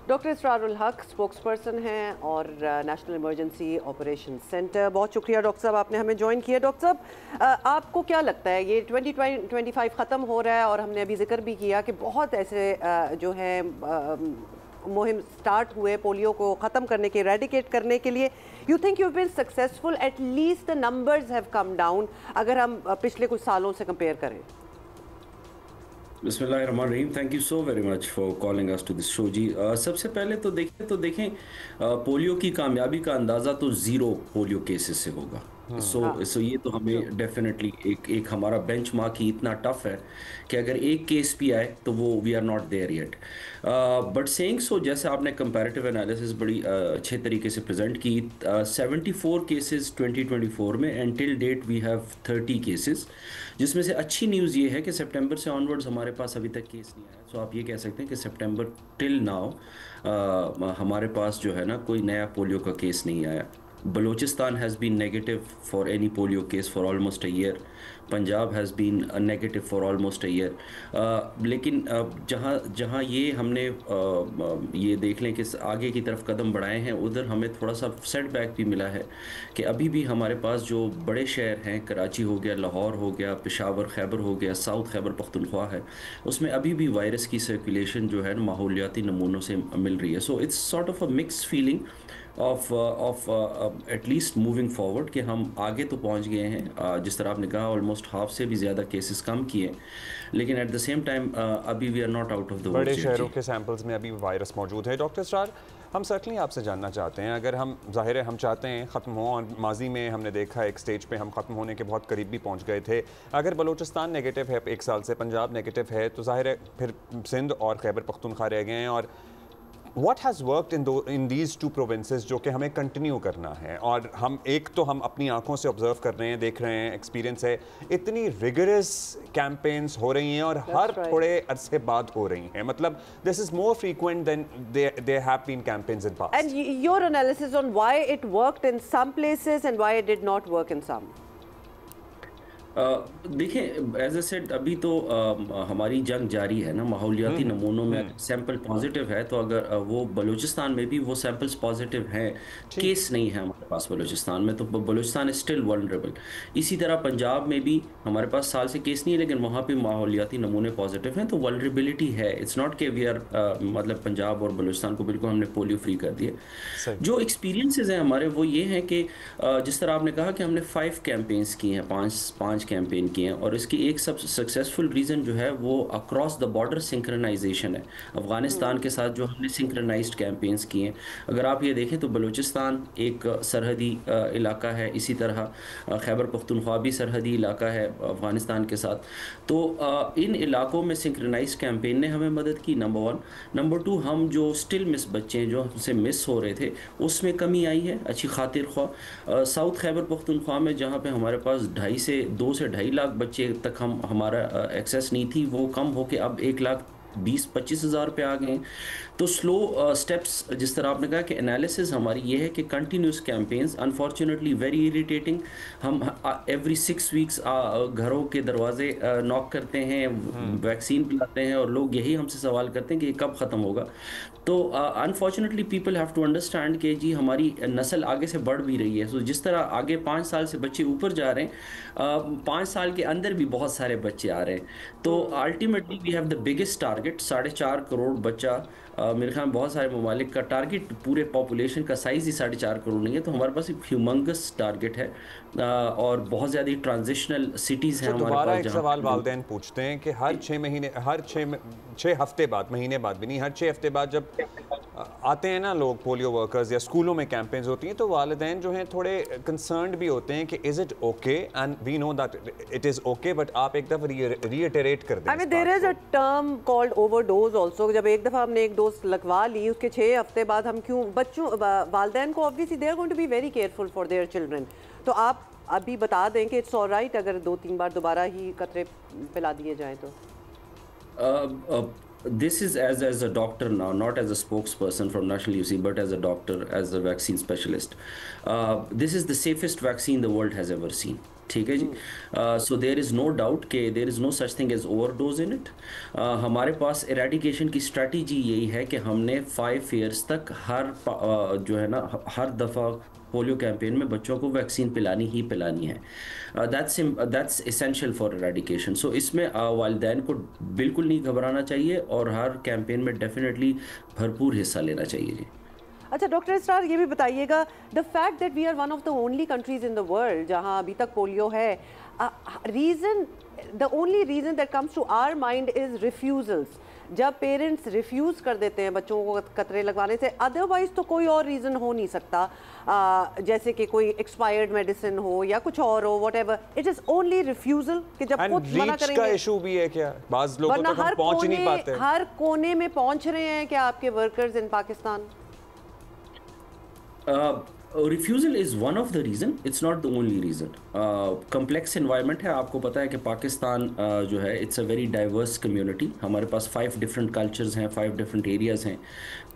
डॉक्टर इसरारुल हक स्पोक्सपर्सन हैं और नेशनल इमरजेंसी ऑपरेशन सेंटर। बहुत शुक्रिया डॉक्टर साहब, आपने हमें ज्वाइन किया। डॉक्टर साहब, आपको क्या लगता है ये 2025 ख़त्म हो रहा है और हमने अभी जिक्र भी किया कि बहुत ऐसे जो है मुहिम स्टार्ट हुए पोलियो को ख़त्म करने के, रेडिकेट करने के लिए। You think you been successful, at least the numbers have come down अगर हम पिछले कुछ सालों से कंपेयर करें? बिस्मिल्लाहिर्रहमानिर्रहीम, thank you so very much for calling us to this show जी। सबसे पहले तो देखें पोलियो की कामयाबी का अंदाज़ा तो 0 पोलियो केसेस से होगा। सो ये तो हमें डेफिनेटली एक हमारा बेंचमार्क ही इतना टफ है कि अगर एक केस भी आए तो वो we are not there yet. But saying so, जैसे आपने कंपैरेटिव एनालिसिस बड़ी अच्छे तरीके से प्रेजेंट की, 74 केसेस 2024 में and till date we have 30 cases, जिसमें से अच्छी न्यूज़ ये है कि सितंबर से ऑनवर्ड्स हमारे पास अभी तक केस नहीं आया। सो आप ये कह सकते हैं कि सितंबर टिल नाउ हमारे पास जो है ना कोई नया पोलियो का केस नहीं आया। Balochistan has been negative for any polio case for almost a year. Punjab has been negative for almost a year. लेकिन जहाँ ये हमने ये देख लें कि आगे की तरफ कदम बढ़ाए हैं, उधर हमें थोड़ा सा सेटबैक भी मिला है कि अभी भी हमारे पास जो बड़े शहर हैं, कराची हो गया, लाहौर हो गया, पेशावर खैबर हो गया, साउथ खैबर पख्तूनख्वा है, उसमें अभी भी वायरस की सर्कुलेशन जो है माहौलियाती नमूनों से मिल रही है। So it's sort of a mix feeling of at least moving forward कि हम आगे तो पहुंच गए हैं। जिस तरह आपने कहा ऑलमोस्ट हाफ से भी ज़्यादा केसेस कम किए, लेकिन एट द सेम टाइम अभी we are not out of the बड़े शहरों के सैंपल्स में अभी वायरस मौजूद है। डॉक्टर स्टार, हम सर्कली आपसे जानना चाहते हैं, अगर हम जाहिर है हम चाहते हैं ख़त्म हो, और माजी में हमने देखा एक स्टेज पे हम ख़त्म होने के बहुत करीब भी पहुंच गए थे। अगर बलूचिस्तान नेगेटिव है 1 साल से, पंजाब नेगेटिव है, तो जाहिर है फिर सिंध और खैबर पख्तूनख्वा रह गए हैं। और What has worked in these 2 provinces जो कि हमें कंटिन्यू करना है, और हम हम अपनी आंखों से ऑब्जर्व कर रहे हैं, देख रहे हैं, एक्सपीरियंस है, इतनी रिगरस कैंपेन्स हो रही हैं और हर थोड़े अरसे बाद हो रही हैं। मतलब this is more frequent than there have been campaigns in past. And your analysis on why it worked in some places and why it did not work in some? देखें, एज ए सेड अभी तो हमारी जंग जारी है ना, माहौलियाती नमूनों में सैंपल पॉजिटिव है, तो अगर वो बलूचिस्तान में भी वो सैंपल्स पॉजिटिव हैं, केस नहीं है हमारे पास बलूचिस्तान में, तो बलूचिस्तान इज स्टिल वल्नरेबल। इसी तरह पंजाब में भी हमारे पास साल से केस नहीं है, लेकिन वहाँ पे माहौलियाती नमूने पॉजिटिव हैं, तो वल्नरेबिलिटी है। इट्स नॉट के वी आर मतलब पंजाब और बलूचिस्तान को बिल्कुल हमने पोलियो फ्री कर दिए। जो एक्सपीरियंसेस हैं हमारे वो ये हैं कि जिस तरह आपने कहा कि हमने 5 कैंपेन्स की हैं, पाँच कैंपेन किए हैं, और इसकी एक सब सक्सेसफुल रीज़न जो है वो अक्रॉस द बॉर्डर सिंक्रनाइजेशन है। अफ़गानिस्तान के साथ जो हमने सिंक्रनाइज्ड कैंपेन्स किए हैं, अगर आप ये देखें तो बलूचिस्तान एक सरहदी इलाका है, इसी तरह खैबर पख्तूनख्वा भी सरहदी इलाका है अफ़गानिस्तान के साथ। तो इन इलाकों में सिंक्रनाइज्ड कैंपेन ने हमें मदद की, नंबर 1। नंबर 2, हम जो स्टिल मिस बच्चे हैं जो हमसे मिस हो रहे थे, उसमें कमी आई है अच्छी खातिर ख्वाह। साउथ खैबर पख्तूनख्वा में जहाँ पे हमारे पास 2 से 2.5 लाख बच्चे तक हमारा एक्सेस नहीं थी, वो कम होके अब 1,20,25 हज़ार पे आ गए। तो स्लो स्टेप्स, जिस तरह आपने कहा कि एनालिसिस हमारी ये है कि continuous campaigns, unfortunately very irritating, हम एवरी 6 वीक्स घरों के दरवाजे नॉक करते हैं, वैक्सीन पिलाते हैं, और लोग यही हमसे सवाल करते हैं कि कब ख़त्म होगा। तो unfortunately people have to understand कि जी हमारी नस्ल आगे से बढ़ भी रही है। सो जिस तरह आगे 5 साल से बच्चे ऊपर जा रहे हैं, 5 साल के अंदर भी बहुत सारे बच्चे आ रहे हैं। तो ultimately we have the biggest target, 4.5 crore बच्चा। मेरे ख्याल में बहुत सारे ममालिक का टारगेट, पूरे पॉपुलेशन का साइज़ ही 4.5 करोड़ नहीं है, तो हमारे पास एक ह्यूमंगस टारगेट है, और बहुत ज़्यादा ट्रांजिशनल सिटीज़ हैं हमारे पास। एक सवाल वालिदैन पूछते हैं कि हर 6 महीने, हर 6 हफ्ते बाद, महीने बाद भी नहीं, हर 6 हफ्ते बाद जब आते हैं ना लोग पोलियो वर्कर्स या स्कूलों में कैंपेन्स होती हैं तो वालिदैन जो हैं थोड़े कंसर्न्ड भी होते हैं कि is it okay, and we know that it is okay, but आप एक दफा रीइटरेट कर दें। I mean there is a term called overdose also. जब एक दफ़ा हमने एक डोज लगवा ली उसके 6 हफ्ते बाद हम क्यों बच्चों वालिदैन को obviously they are going to be very careful for their children. तो आप अभी बता दें कि इट्स ऑलराइट अगर 2-3 बार दोबारा ही कतरे पिला दिए जाएं तो? This is as a doctor now, not as a spokesperson from National UC, but as a doctor, as a vaccine specialist. This is the safest vaccine the world has ever seen. ठीक है जी। So there is no doubt कि there is no such thing as overdose in it. हमारे पास eradication की strategy यही है कि हमने 5 ईयर्स तक हर जो है ना हर दफ़ा पोलियो कैंपेन में बच्चों को वैक्सीन पिलानी ही पिलानी है। That's essential for eradication. So इसमें वालिदैन को बिल्कुल नहीं घबराना चाहिए और हर कैंपेन में डेफिनेटली भरपूर हिस्सा लेना चाहिए जी। अच्छा डॉक्टर इसरार ये भी बताइएगा, the fact that we are one of the only countries in the world जहां अभी तक पोलियो है, reason, the only reason that comes to our mind is refusals. जब पेरेंट्स रिफ्यूज़ कर देते हैं बच्चों को कतरे लगवाने से, अदरवाइज़ तो कोई और रीज़न हो नहीं सकता, जैसे कि कोई एक्सपायर्ड मेडिसिन हो या कुछ और हो, whatever, it is only refusal कि जब खुद मना करेंगे। का इशू भी है क्या? बाज़ लोगों तक हम पहुंच नहीं पाते। हर कोने में पहुंच रहे हैं क्या आपके workers in Pakistan? Refusal is one of the reason, it's not the only reason. Complex environment है, आपको पता है कि पाकिस्तान जो है it's a very diverse community. हमारे पास 5 डिफरेंट कल्चर्स हैं, 5 डिफरेंट एरियाज़ हैं।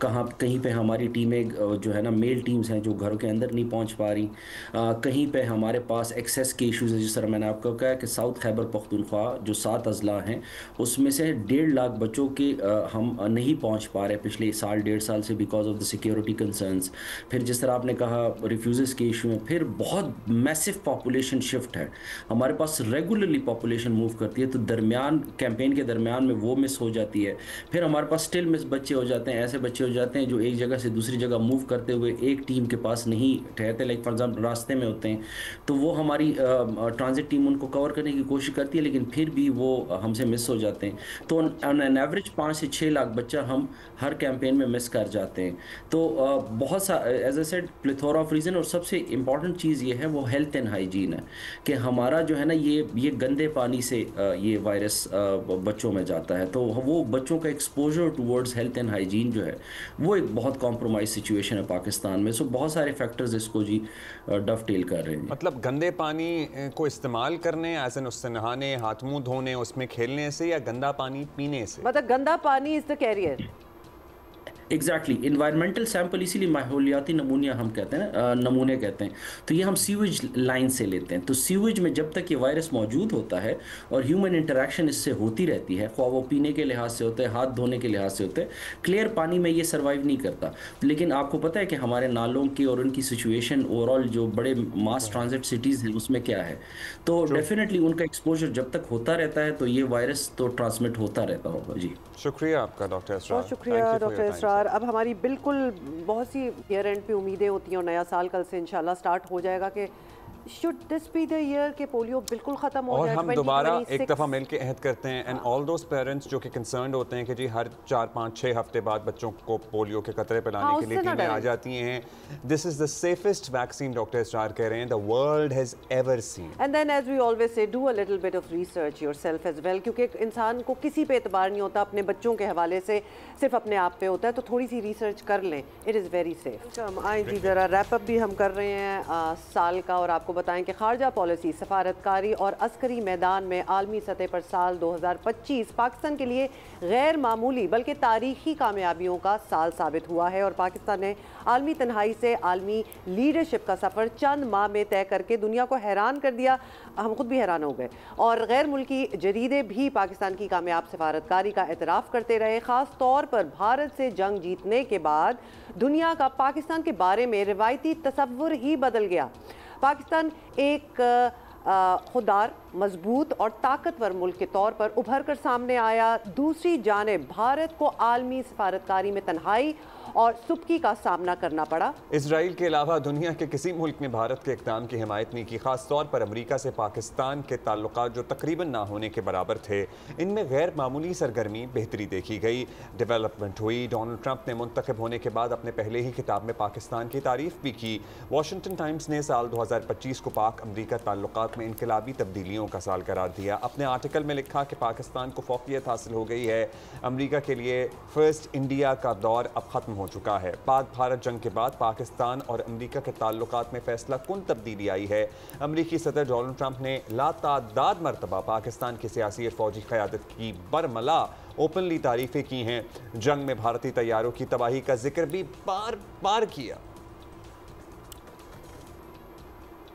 कहीं पे हमारी टीमें जो है ना मेल टीम्स हैं जो घरों के अंदर नहीं पहुंच पा रही, कहीं पे हमारे पास एक्सेस के इश्यूज़ हैं। जिस तरह मैंने आपको कहा कि साउथ खैबर पख्तूनख्वा जो 7 अजला हैं उसमें से 1.5 लाख बच्चों के हम नहीं पहुँच पा रहे पिछले साल 1.5 साल से because of the security concerns. फिर जिस तरह आपने कहा रिफ्यूज़ल्स के इशू में, फिर बहुत मैसिव पॉपुलेशन शिफ्ट है। हमारे पास रेगुलरली पॉपुलेशन मूव करती है, तो दरमियान कैंपेन के दरमियान में वो मिस हो जाती है। फिर हमारे पास स्टिल मिस बच्चे हो जाते हैं, ऐसे बच्चे हो जाते हैं जो एक जगह से दूसरी जगह मूव करते हुए एक टीम के पास नहीं ठहरते, लाइक फॉर एग्जाम्पल रास्ते में होते हैं, तो वो हमारी ट्रांजिट टीम उनको कवर करने की कोशिश करती है, लेकिन फिर भी वो हमसे मिस हो जाते हैं। तो ऑन एन एवरेज 5 से 6 लाख बच्चा हम हर कैंपेन में मिस कर जाते हैं। तो बहुत सा as I said plethora of reason, और सबसे इम्पॉर्टेंट चीज़ ये है वो हेल्थ एंड हाइजीन है कि हमारा जो है ना ये गंदे पानी से ये वायरस बच्चों में जाता है, तो वो बच्चों का exposure towards health and hygiene जो है वो एक बहुत कॉम्प्रोमाइज सिचुएशन है पाकिस्तान में। सो बहुत सारे फैक्टर्स इसको जी डफटेल कर रहे हैं। मतलब गंदे पानी को इस्तेमाल करने, एज एन उससे नहाने, हाथ मुंह धोने, उसमें खेलने से, या गंदा पानी पीने से? मतलब गंदा पानी is the carrier. Exactly, environmental sample इसीलिए माहौलियाती नमूनिया हम कहते हैं ना, नमूने कहते हैं। तो ये हम सीवेज लाइन से लेते हैं। तो सीवेज में जब तक ये वायरस मौजूद होता है और ह्यूमन इंटरेक्शन इससे होती रहती है, ख्वाह वो पीने के लिहाज से होते हैं, हाथ धोने के लिहाज से होते हैं, क्लियर पानी में ये सर्वाइव नहीं करता। लेकिन आपको पता है कि हमारे नालों की और उनकी सिचुएशन ओवरऑल जो बड़े मास ट्रांजिट सिटीज़ हैं उसमें क्या है, तो डेफिनेटली उनका एक्सपोजर जब तक होता रहता है तो ये वायरस तो ट्रांसमिट होता रहता होगा जी। शुक्रिया आपका डॉक्टर इसरार। बहुत शुक्रिया डॉक्टर इसरार। अब हमारी बिल्कुल बहुत सी ईयर एंड पे उम्मीदें होती हैं और नया साल कल से इंशाल्लाह स्टार्ट हो जाएगा कि should this be the year के पोलियो बिल्कुल ख़त्म हो जाए, और हम दोबारा एक दफ़ा मिलकर अहद करते हैं, एंड ऑल दोस पेरेंट्स जो कि कंसर्न्ड होते हैं कि जी हर 4, 5, 6 हफ्ते बाद बच्चों को पोलियो के कतरे पिलाने के लिए टीमें आ जाती हैं। This is the safest vaccine, doctor Israr कह रहे हैं, the world has ever seen. And then as we always say do a little bit of research yourself as well, क्योंकि इंसान को किसी पे एतबार नहीं होता, अपने बच्चों के हवाले से सिर्फ अपने आप पे होता है, तो थोड़ी सी रिसर्च कर लें, इट इज़ वेरी सेफ। आए जी ज़रा रैप अप भी हम कर रहे हैं साल का, और आपको बताएं कि खारजा पॉलिसी, सफारतकारी और अस्करी मैदान में आलमी सतह पर साल 2025 पाकिस्तान के लिए गैर मामूली बल्कि तारीखी कामयाबियों का साल साबित हुआ है, और पाकिस्तान ने आलमी तन्हाई से आलमी लीडरशिप का सफ़र चंद माह में तय करके दुनिया को हैरान कर दिया। हम खुद भी हैरान हो गए, और गैर मुल्की जरीदे भी पाकिस्तान की कामयाब सफारतकारी का एतराफ़ करते रहे। ख़ास तौर पर भारत से जंग जीतने के बाद दुनिया का पाकिस्तान के बारे में रिवायती तसव्वुर ही बदल गया। पाकिस्तान एक खुदार, मजबूत और ताकतवर मुल्क के तौर पर उभर कर सामने आया। दूसरी जानिब भारत को आलमी सफारतकारी में तन्हाई और सुबकी का सामना करना पड़ा। इसराइल के अलावा दुनिया के किसी मुल्क ने भारत के इक़दाम की हिमायत नहीं की। खास तौर पर अमेरिका से पाकिस्तान के ताल्लुकात जो तकरीबन ना होने के बराबर थे, इनमें गैर मामूली सरगर्मी बेहतरी देखी गई, डेवलपमेंट हुई। डोनाल्ड ट्रंप ने मुंतखब होने के बाद अपने पहले ही खिताब में पाकिस्तान की तारीफ भी की। वॉशिंगटन टाइम्स ने साल 2025 को पाक अमेरिका ताल्लुकात में इनकलाबी तब्दीलियों का साल करार दिया। अपने आर्टिकल में लिखा कि पाकिस्तान को फौकियत हासिल हो गई है, अमेरिका के लिए फर्स्ट इंडिया का दौर अब ख़त्म हो चुका है। पाक भारत जंग के बाद पाकिस्तान और अमेरिका के ताल्लुकात में फैसला कुन तब्दीली आई है। अमेरिकी सदर डोनाल्ड ट्रंप ने लातादाद मरतबा पाकिस्तान की सियासी और फौजी क़यादत की बरमला ओपनली तारीफ़ें की हैं। जंग में भारतीय तैयारों की तबाही का जिक्र भी बार बार किया।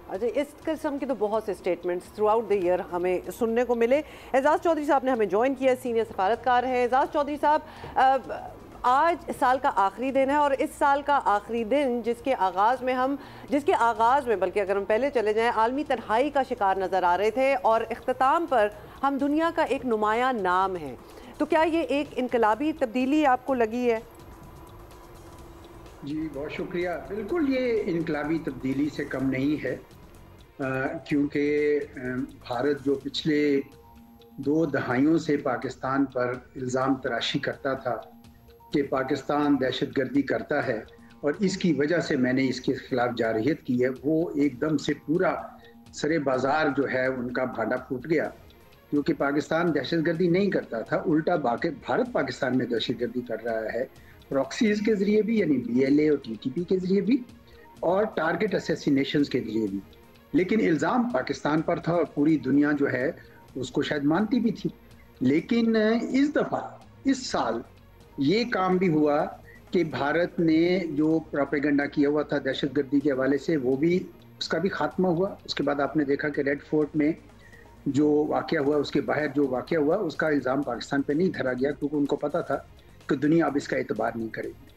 अच्छा, इस किस्म के तो बहुत से statements through out the year हमें सुनने को मिले। एजाज़ चौधरी साहब ने हमें ज्वाइन किया, सीनियर सफारतकार हैं। एजाज़ चौधरी साहब, आज साल का आखिरी दिन है और इस साल का आखिरी दिन जिसके आगाज़ में बल्कि अगर हम पहले चले जाएं, आलमी तन्हाई का शिकार नज़र आ रहे थे और इख्तिताम पर हम दुनिया का एक नुमाया नाम है, तो क्या ये एक इनकलाबी तब्दीली आपको लगी है? जी बहुत शुक्रिया। बिल्कुल ये इनकलाबी तब्दीली से कम नहीं है, क्योंकि भारत जो पिछले 2 दहाइयों से पाकिस्तान पर इल्ज़ाम तराशी करता था कि पाकिस्तान दहशतगर्दी करता है और इसकी वजह से मैंने इसके खिलाफ जारहियत की है, वो एकदम से पूरा सरे बाज़ार जो है उनका भांडा फूट गया। क्योंकि पाकिस्तान दहशतगर्दी नहीं करता था, उल्टा भारत पाकिस्तान में दहशतगर्दी कर रहा है, प्रॉक्सीज के ज़रिए भी, यानी BLA और TTP के ज़रिए भी, और टारगेट असैसिनेशंस के ज़रिए भी। लेकिन इल्ज़ाम पाकिस्तान पर था और पूरी दुनिया जो है उसको शायद मानती भी थी। लेकिन इस दफ़ा इस साल ये काम भी हुआ कि भारत ने जो प्रोपेगेंडा किया हुआ था दहशतगर्दी के हवाले से, वो भी, उसका भी खात्मा हुआ। उसके बाद आपने देखा कि रेड फोर्ट में जो वाक़या हुआ, उसके बाहर जो वाक़या हुआ, उसका इल्ज़ाम पाकिस्तान पर नहीं धरा गया, क्योंकि उनको पता था कि दुनिया अब इसका एतबार नहीं करेगी।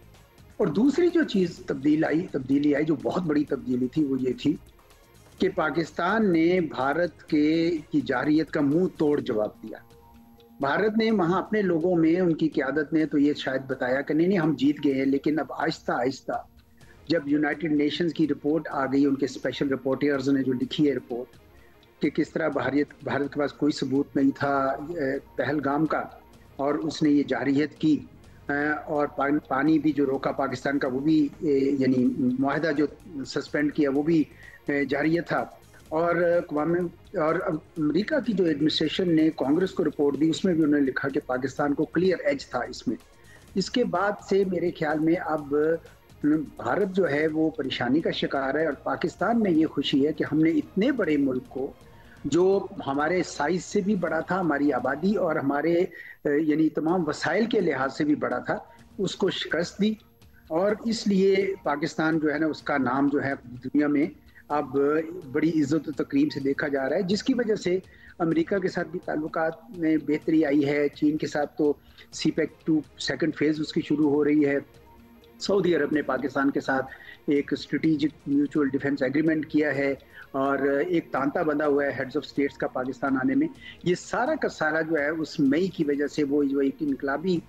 और दूसरी जो चीज़ तब्दीली आई जो बहुत बड़ी तब्दीली थी, वो ये थी कि पाकिस्तान ने भारत की जारहियत का मुंह तोड़ जवाब दिया। भारत ने वहाँ अपने लोगों में, उनकी क़यादत ने तो ये शायद बताया कि नहीं हम जीत गए हैं, लेकिन अब आहिस्ता आहिस्ता जब यूनाइटेड नेशंस की रिपोर्ट आ गई, उनके स्पेशल रिपोर्टर्स ने जो लिखी है रिपोर्ट कि किस तरह भारत के पास कोई सबूत नहीं था पहलगाम का, और उसने ये जारहियत की, और पानी भी जो रोका पाकिस्तान का वो भी, यानी मुआहदा जो सस्पेंड किया वो भी जारहियत था। और अमेरिका की जो एडमिनिस्ट्रेशन ने कांग्रेस को रिपोर्ट दी, उसमें भी उन्होंने लिखा कि पाकिस्तान को क्लियर एज था इसमें। इसके बाद से मेरे ख्याल में अब भारत जो है वो परेशानी का शिकार है, और पाकिस्तान में ये खुशी है कि हमने इतने बड़े मुल्क को, जो हमारे साइज से भी बड़ा था, हमारी आबादी और हमारे यानी तमाम वसाइल के लिहाज से भी बड़ा था, उसको शिकस्त दी। और इसलिए पाकिस्तान जो है ना, उसका नाम जो है दुनिया में अब बड़ी इज्जत और तकरीम से देखा जा रहा है, जिसकी वजह से अमेरिका के साथ भी ताल्लुकात में बेहतरी आई है। चीन के साथ तो CPEC 2 सेकंड फेज़ उसकी शुरू हो रही है। सऊदी अरब ने पाकिस्तान के साथ एक स्ट्रेटेजिक म्यूचुअल डिफेंस एग्रीमेंट किया है, और एक तांता बंधा हुआ है हेड्स ऑफ स्टेट्स का पाकिस्तान आने में। ये सारा का सारा जो है उस मई की वजह से, वो जो एक इनकलाबी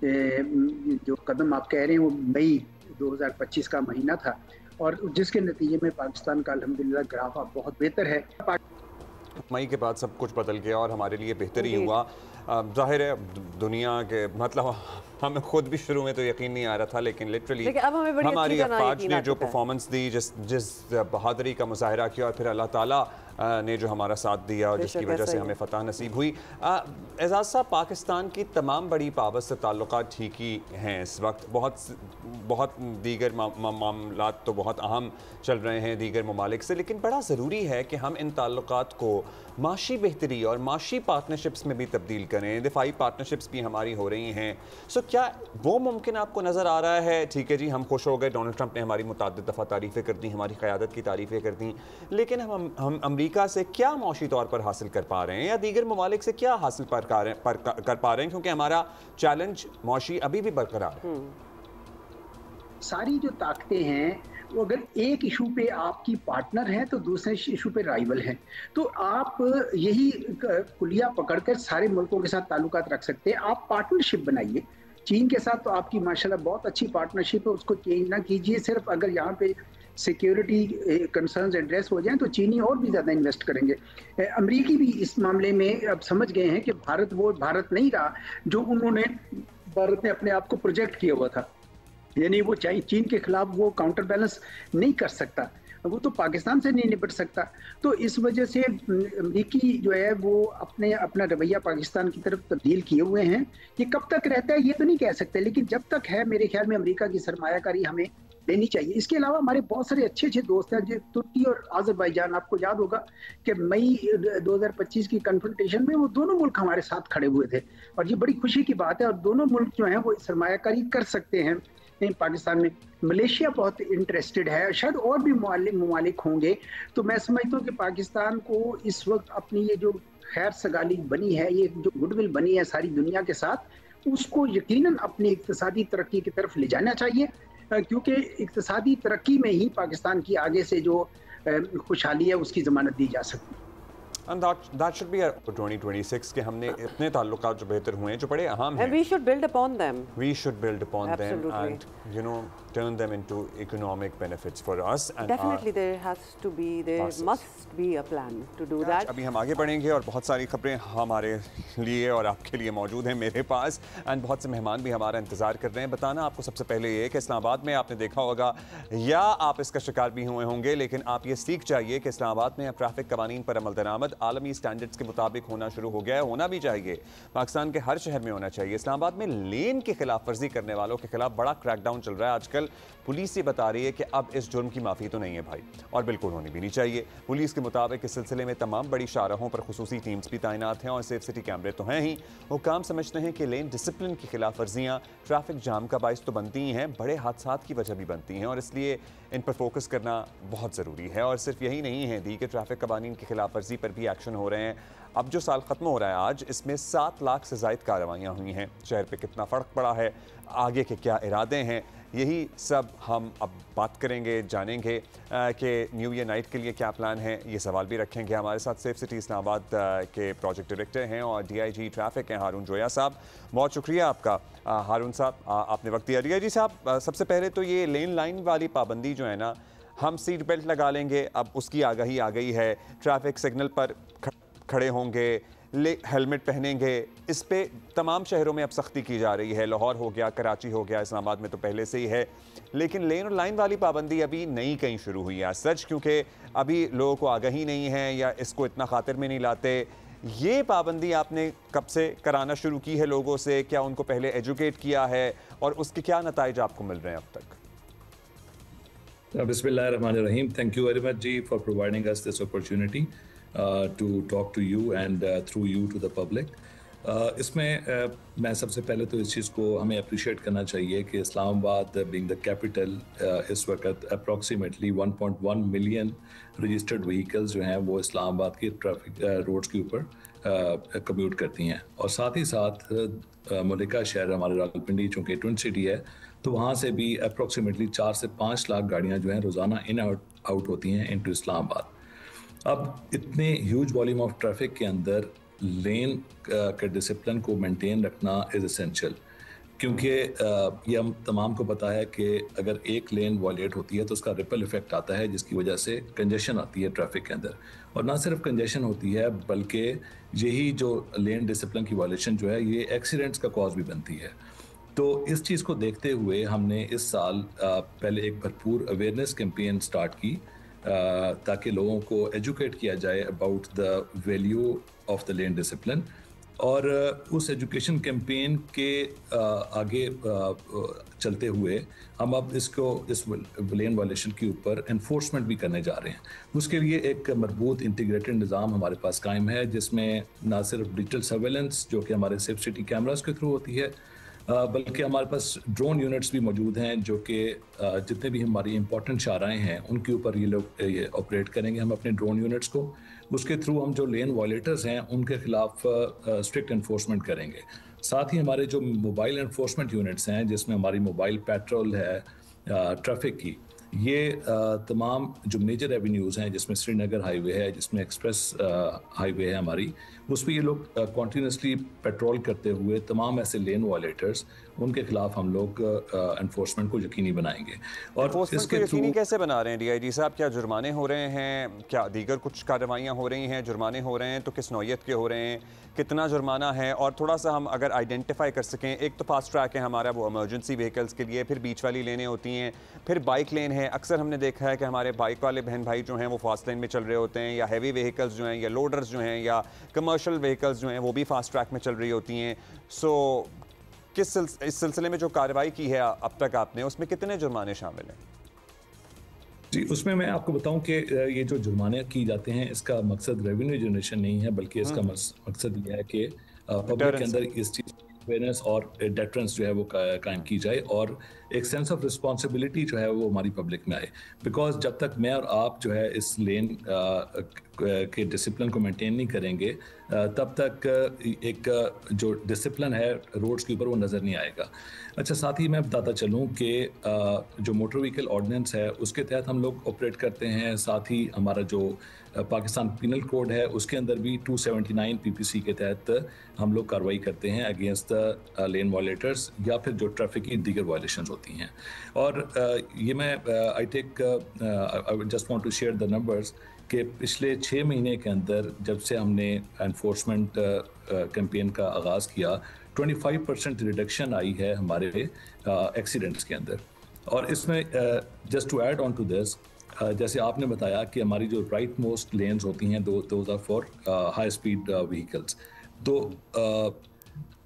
जो कदम आप कह रहे हैं, वो मई 2025 का महीना था, और जिसके नतीजे में पाकिस्तान का अल्हम्दुलिल्लाह ग्राफ अब बहुत बेहतर है। मई के बाद सब कुछ बदल गया और हमारे लिए बेहतर ही हुआ। जाहिर है दुनिया के, मतलब हमें खुद भी शुरू में तो यकीन नहीं आ रहा था, लेकिन लिटरली हमारी अफवाज ने जो परफॉर्मेंस दी, जिस बहादुरी का मुजाहरा किया, और फिर अल्लाह ताला ने जो हमारा साथ दिया और जिसकी वजह से हमें फ़तह नसीब हुई। एजाज़ साहब, पाकिस्तान की तमाम बड़ी पावर से ताल्लुकात ठीक ही हैं इस वक्त। बहुत दीगर मामलात तो बहुत अहम चल रहे हैं दीगर ममालिक से, लेकिन बड़ा ज़रूरी है कि हम इन ताल्लुकात को माशी बेहतरी और माशी पार्टनरशिप्स में भी तब्दील करें। दिफाई पार्टनरशिप्स भी हमारी हो रही हैं। सो क्या वो मुमकिन आपको नज़र आ रहा है? ठीक है जी, हम खुश हो गए, डोनाल्ड ट्रंप ने हमारी मुतअद्दिद दफ़ा तारीफ़ें कर दी, हमारी क़यादत की तारीफ़ें कर दी, लेकिन हम अमरीका से क्या मौशी तौर पर हासिल कर पा रहे हैं, या दीगर ममालिक से क्या हासिल कर पा रहे हैं, क्योंकि हमारा चैलेंज मौशी अभी भी बरकरार है। सारी जो ताकतें हैं वो अगर एक इशू पे आपकी पार्टनर हैं तो दूसरे इशू पे राइवल हैं, तो आप यही कुलिया पकड़कर सारे मुल्कों के साथ ताल्लुकात रख सकते हैं। आप पार्टनरशिप बनाइए, चीन के साथ तो आपकी माशाल्लाह बहुत अच्छी पार्टनरशिप है, उसको चेंज ना कीजिए। सिर्फ अगर यहाँ पे सिक्योरिटी कंसर्न्स एड्रेस हो जाएं तो चीनी और भी ज़्यादा इन्वेस्ट करेंगे। अमेरिकी भी इस मामले में अब समझ गए हैं कि भारत वो भारत नहीं रहा जो उन्होंने भारत ने अपने आप को प्रोजेक्ट किया हुआ था, यानी वो चीन के खिलाफ वो काउंटर बैलेंस नहीं कर सकता, वो तो पाकिस्तान से नहीं निपट सकता। तो इस वजह से अमेरिकी जो है वो अपना रवैया पाकिस्तान की तरफ तब्दील किए हुए हैं। ये कब तक रहता है ये तो नहीं कह सकते, लेकिन जब तक है मेरे ख्याल में अमेरिका की सरमायाकारी हमें लेनी चाहिए। इसके अलावा हमारे बहुत सारे अच्छे अच्छे दोस्त हैं, जो तुर्की और आज़रबाईजान, आपको याद होगा कि मई 2025 की कन्फ्रंटेशन में वो दोनों मुल्क हमारे साथ खड़े हुए थे, और ये बड़ी खुशी की बात है। और दोनों मुल्क जो हैं वो सरमायाकारी कर सकते हैं पाकिस्तान में। मलेशिया बहुत इंटरेस्टेड है, शायद और भी ममालिक होंगे। तो मैं समझता हूँ कि पाकिस्तान को इस वक्त अपनी ये जो खैर सगाली बनी है, ये जो गुडविल बनी है सारी दुनिया के साथ, उसको यकीनन अपनी इक्तिसादी तरक्की की तरफ ले जाना चाहिए, क्योंकि इक्तिसादी तरक्की में ही पाकिस्तान की आगे से जो खुशहाली है उसकी ज़मानत दी जा सकती है। And that should be for 2026 कि हमने इतने ताल्लुकात जो बेहतर हुए हैं, जो बड़े अहम हैं. And we should build upon them. We should build upon Absolutely. them and turn them into economic benefits for us. And definitely there must be a plan to do that. अभी हम आगे बढ़ेंगे और बहुत सारी खबरें हमारे लिए और आपके लिए मौजूद हैं मेरे पास, एंड बहुत से मेहमान भी हमारा इंतजार कर रहे हैं। बताना आपको सबसे पहले ये कि इस्लामाबाद में आपने देखा होगा या आप इसका शिकार भी हुए होंगे, लेकिन आप ये सीख चाहिए कि इस्लामाबाद में अब ट्रैफिक कवानीन पर अमल दरामद आलमी स्टैंडर्ड्स के मुताबिक होना शुरू हो गया है, होना भी चाहिए। पाकिस्तान के हर शहर में होना चाहिए। इस्लामाबाद में लेन की खिलाफ वर्जी करने वालों के खिलाफ बड़ा क्रैकडाउन चल रहा है आजकल। पुलिस ये बता रही है कि अब इस जुर्म की माफ़ी तो नहीं है भाई, और बिल्कुल होनी भी नहीं चाहिए। पुलिस के मुताबिक इस सिलसिले में तमाम बड़ी शाहराहों पर खुसूसी टीम्स भी तैनात हैं और सेफ सिटी कैमरे तो हैं ही। वो काम समझते हैं कि लेन डिसिप्लिन की खिलाफ वर्जियाँ ट्रैफिक जाम का बाइस तो बनती ही हैं, बड़े हादसात की वजह भी बनती हैं, और इसलिए इन पर फोकस करना बहुत ज़रूरी है। और सिर्फ यही नहीं है, दी के ट्रैफिक कवानीन की खिलाफ वर्जी पर भी एक्शन हो रहे हैं। अब जो साल ख़त्म हो रहा है आज, इसमें 7 लाख से ज़ायद कार्रवाइयाँ हुई हैं। शहर पे कितना फ़र्क पड़ा है, आगे के क्या इरादे हैं, यही सब हम अब बात करेंगे, जानेंगे कि न्यू ईयर नाइट के लिए क्या प्लान है। ये सवाल भी रखेंगे। हमारे साथ सेफ सिटी इस्लामाबाद के प्रोजेक्ट डायरेक्टर हैं और DIG ट्रैफिक हैं हारून जोया साहब। बहुत शुक्रिया आपका हारून साहब, आपने वक्त दिया। DIG साहब, सबसे पहले तो ये लेन लाइन वाली पाबंदी जो है ना, हम सीट बेल्ट लगा लेंगे, अब उसकी आगाही आ गई है, ट्रैफिक सिग्नल पर खड़े होंगे, हेलमेट पहनेंगे, इस पे तमाम शहरों में अब सख्ती की जा रही है। लाहौर हो गया, कराची हो गया, इस्लामाबाद में तो पहले से ही है, लेकिन लेन और लाइन वाली पाबंदी अभी नई कहीं शुरू हुई है सच, क्योंकि अभी लोगों को आगाही नहीं है या इसको इतना खातिर में नहीं लाते। ये पाबंदी आपने कब से कराना शुरू की है लोगों से? क्या उनको पहले एजुकेट किया है और उसके क्या नताइज आपको मिल रहे हैं अब तक? Bismillahirrahmanirrahim. Thank you very much, Ji, for providing us this opportunity to talk to you and through you to the public. इसमें मैं सबसे पहले तो इस चीज़ को हमें अप्रिशिएट करना चाहिए कि इस्लामाबाद बीइंग द कैपिटल इस वक्त अप्रॉक्सीमेटली 1.1 मिलियन रजिस्टर्ड व्हीकल्स जो हैं वो इस्लामाबाद के ट्रैफिक रोड्स के ऊपर कम्यूट करती हैं, और साथ ही साथ मलिका शहर हमारे रावलपिंडी चूँकि ट्विन सिटी है, तो वहाँ से भी अप्रॉक्सीमेटली 4 से 5 लाख गाड़ियाँ जो हैं रोज़ाना इन आउट होती हैं इनटू इस्लामाबाद। अब इतने ह्यूज वॉल्यूम ऑफ ट्रैफिक के अंदर लेन के डिसिप्लिन को मेंटेन रखना इज़ एसेंशियल, क्योंकि ये हम तमाम को पता है कि अगर एक लेन वॉलेट होती है तो उसका रिपल इफेक्ट आता है, जिसकी वजह से कंजेशन आती है ट्रैफिक के अंदर, और ना सिर्फ कंजेशन होती है बल्कि यही जो लेन डिसिप्लिन की वॉलेशन जो है ये एक्सीडेंट्स का कॉज भी बनती है। तो इस चीज़ को देखते हुए हमने इस साल पहले एक भरपूर अवेयरनेस कैंपेन स्टार्ट की ताकि लोगों को एजुकेट किया जाए about the value of the lane discipline, और उस एजुकेशन कैंपेन के आगे चलते हुए हम अब इस लेन वायलेशन के ऊपर एनफोर्समेंट भी करने जा रहे हैं। उसके लिए एक मजबूत इंटीग्रेटेड निज़ाम हमारे पास कायम है, जिसमें ना सिर्फ डिजिटल सर्वेलेंस जो कि हमारे सेफ सिटी कैमरास के थ्रू होती है, बल्कि हमारे पास ड्रोन यूनिट्स भी मौजूद हैं जो कि जितने भी हमारी इंपॉर्टेंट शाहराएँ हैं उनके ऊपर ये लोग ये ऑपरेट करेंगे हम अपने ड्रोन यूनिट्स को। उसके थ्रू हम जो लेन वायलेटर्स हैं उनके खिलाफ स्ट्रिक्ट एनफोर्समेंट करेंगे। साथ ही हमारे जो मोबाइल एनफोर्समेंट यूनिट्स हैं, जिसमें हमारी मोबाइल पेट्रोल है ट्रैफिक की, ये तमाम जो मेजर एवेन्यूज़ हैं, जिसमें श्रीनगर हाईवे है, जिसमें एक्सप्रेस हाईवे है हमारी, उस पर ये लोग कॉन्टीन्यूसली पेट्रोल करते हुए तमाम ऐसे लेन वायलेटर्स, उनके खिलाफ हम लोग एनफोर्समेंट को यकीनी बनाएंगे। और इसके यकीनी कैसे बना रहे हैं डीआईजी साहब? क्या जुर्माने हो रहे हैं? क्या दीगर कुछ कार्रवाइयाँ हो रही हैं? जुर्माने हो रहे हैं तो किस नौयत के हो रहे हैं? कितना जुर्माना है? और थोड़ा सा हम अगर आइडेंटिफाई कर सकें, एक तो फास्ट ट्रैक है हमारा वो इमरजेंसी व्हीकल्स के लिए, फिर बीच वाली लेनें होती हैं, फिर बाइक लेन है। अक्सर हमने देखा है कि हमारे बाइक वाले बहन भाई जो हैं वो फास्ट लेन में चल रहे होते हैं, या हैवी व्हीकल्स जो हैं, या लोडर्स जो हैं, या कमर्शियल व्हीकल्स जो हैं वो भी फास्ट ट्रैक में चल रही होती हैं। सो इस सिलसिले में जो कार्रवाई की है अब तक आपने, उसमें कितने जुर्माने शामिल हैं? जी, उसमें मैं आपको बताऊं कि ये जो जुर्माने किए जाते हैं, इसका मकसद रेवेन्यू जनरेशन नहीं है, बल्कि इसका मकसद ये है कि पब्लिक के अंदर इस चीज़ अवेयरनेस और डेटरेंस जो है वो कायम की जाए, और एक सेंस ऑफ रिस्पॉन्सिबिलिटी जो है वो हमारी पब्लिक में आए। बिकॉज जब तक मैं और आप जो है इस लेन के डिसिप्लिन को मेंटेन नहीं करेंगे, तब तक एक जो डिसिप्लिन है रोड्स के ऊपर वो नज़र नहीं आएगा। अच्छा, साथ ही मैं बताता चलूँ कि जो मोटर व्हीकल ऑर्डिनेंस है उसके तहत हम लोग ऑपरेट करते हैं। साथ ही हमारा जो पाकिस्तान पिनल कोड है उसके अंदर भी 279 पीपीसी के तहत हम लोग कार्रवाई करते हैं अगेंस्ट द लेन वायलेटर्स, या फिर जो ट्रैफिक की दीगर वायलेशंस होती हैं। और ये मैं I just want to share the numbers कि पिछले 6 महीने के अंदर जब से हमने एनफोर्समेंट कैंपेन का आगाज़ किया, 25% रिडक्शन आई है हमारे एक्सीडेंट्स के अंदर। और इसमें just to add on to this, जैसे आपने बताया कि हमारी जो राइट मोस्ट लेन्स होती हैं those are for high speed vehicles. तो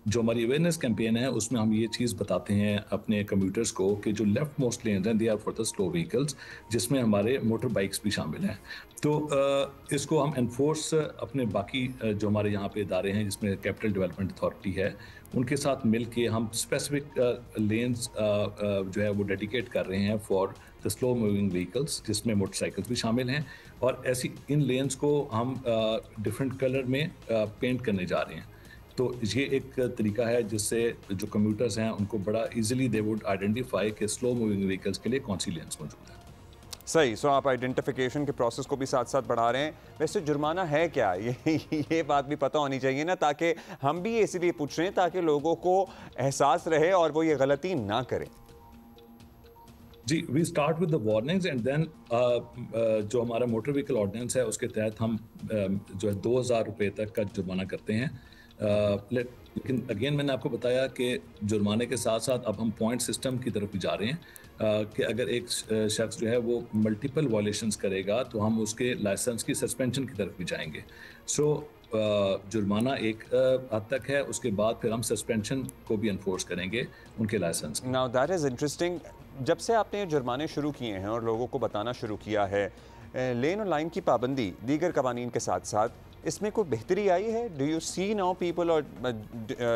जो हमारी अवेयरनेस कैंपेन है उसमें हम ये चीज़ बताते हैं अपने कम्यूटर्स को कि जो लेफ्ट मोस्ट लेन्स हैं they are for the slow vehicles, जिसमें हमारे मोटर बाइक्स भी शामिल हैं। तो इसको हम एनफोर्स अपने बाकी जो हमारे यहाँ पे इदारे हैं, जिसमें कैपिटल डेवलपमेंट अथॉरिटी है, उनके साथ मिल के हम स्पेसिफिक लेन्स जो है वो डेडिकेट कर रहे हैं for the slow moving vehicles, जिसमें मोटरसाइकिल्स भी शामिल हैं। और ऐसी इन लेन्स को हम डिफरेंट कलर में पेंट करने जा रहे हैं। तो ये एक तरीका है जिससे जो कम्यूटर्स हैं उनको बड़ा इजीली दे वुड आइडेंटिफाई कि स्लो मूविंग व्हीकल्स के लिए कौन सी लेन्स मौजूद है। सही। सो आप आइडेंटिफिकेशन के प्रोसेस को भी साथ साथ बढ़ा रहे हैं। वैसे जुर्माना है क्या, ये बात भी पता होनी चाहिए ना, ताकि हम भी इसीलिए पूछ रहे हैं ताकि लोगों को एहसास रहे और वो ये गलती ना करें। जी, we start with the warnings and then जो हमारा मोटर व्हीकल ऑर्डिनेंस है उसके तहत हम जो है 2000 रुपये तक का जुर्माना करते हैं। लेकिन अगेन मैंने आपको बताया कि जुर्माने के साथ साथ अब हम पॉइंट सिस्टम की तरफ भी जा रहे हैं, कि अगर एक शख्स जो है वो मल्टीपल वायलेशंस करेगा तो हम उसके लाइसेंस की सस्पेंशन की तरफ भी जाएंगे। सो जुर्माना एक हद तक है, उसके बाद फिर हम सस्पेंशन को भी एनफोर्स करेंगे उनके licence. Now that is interesting. जब से आपने जुर्माने शुरू किए हैं और लोगों को बताना शुरू किया है, लेन और लाइन की पाबंदी दीगर कवानीन के साथ साथ, इसमें कोई बेहतरी आई है? Do you see now people और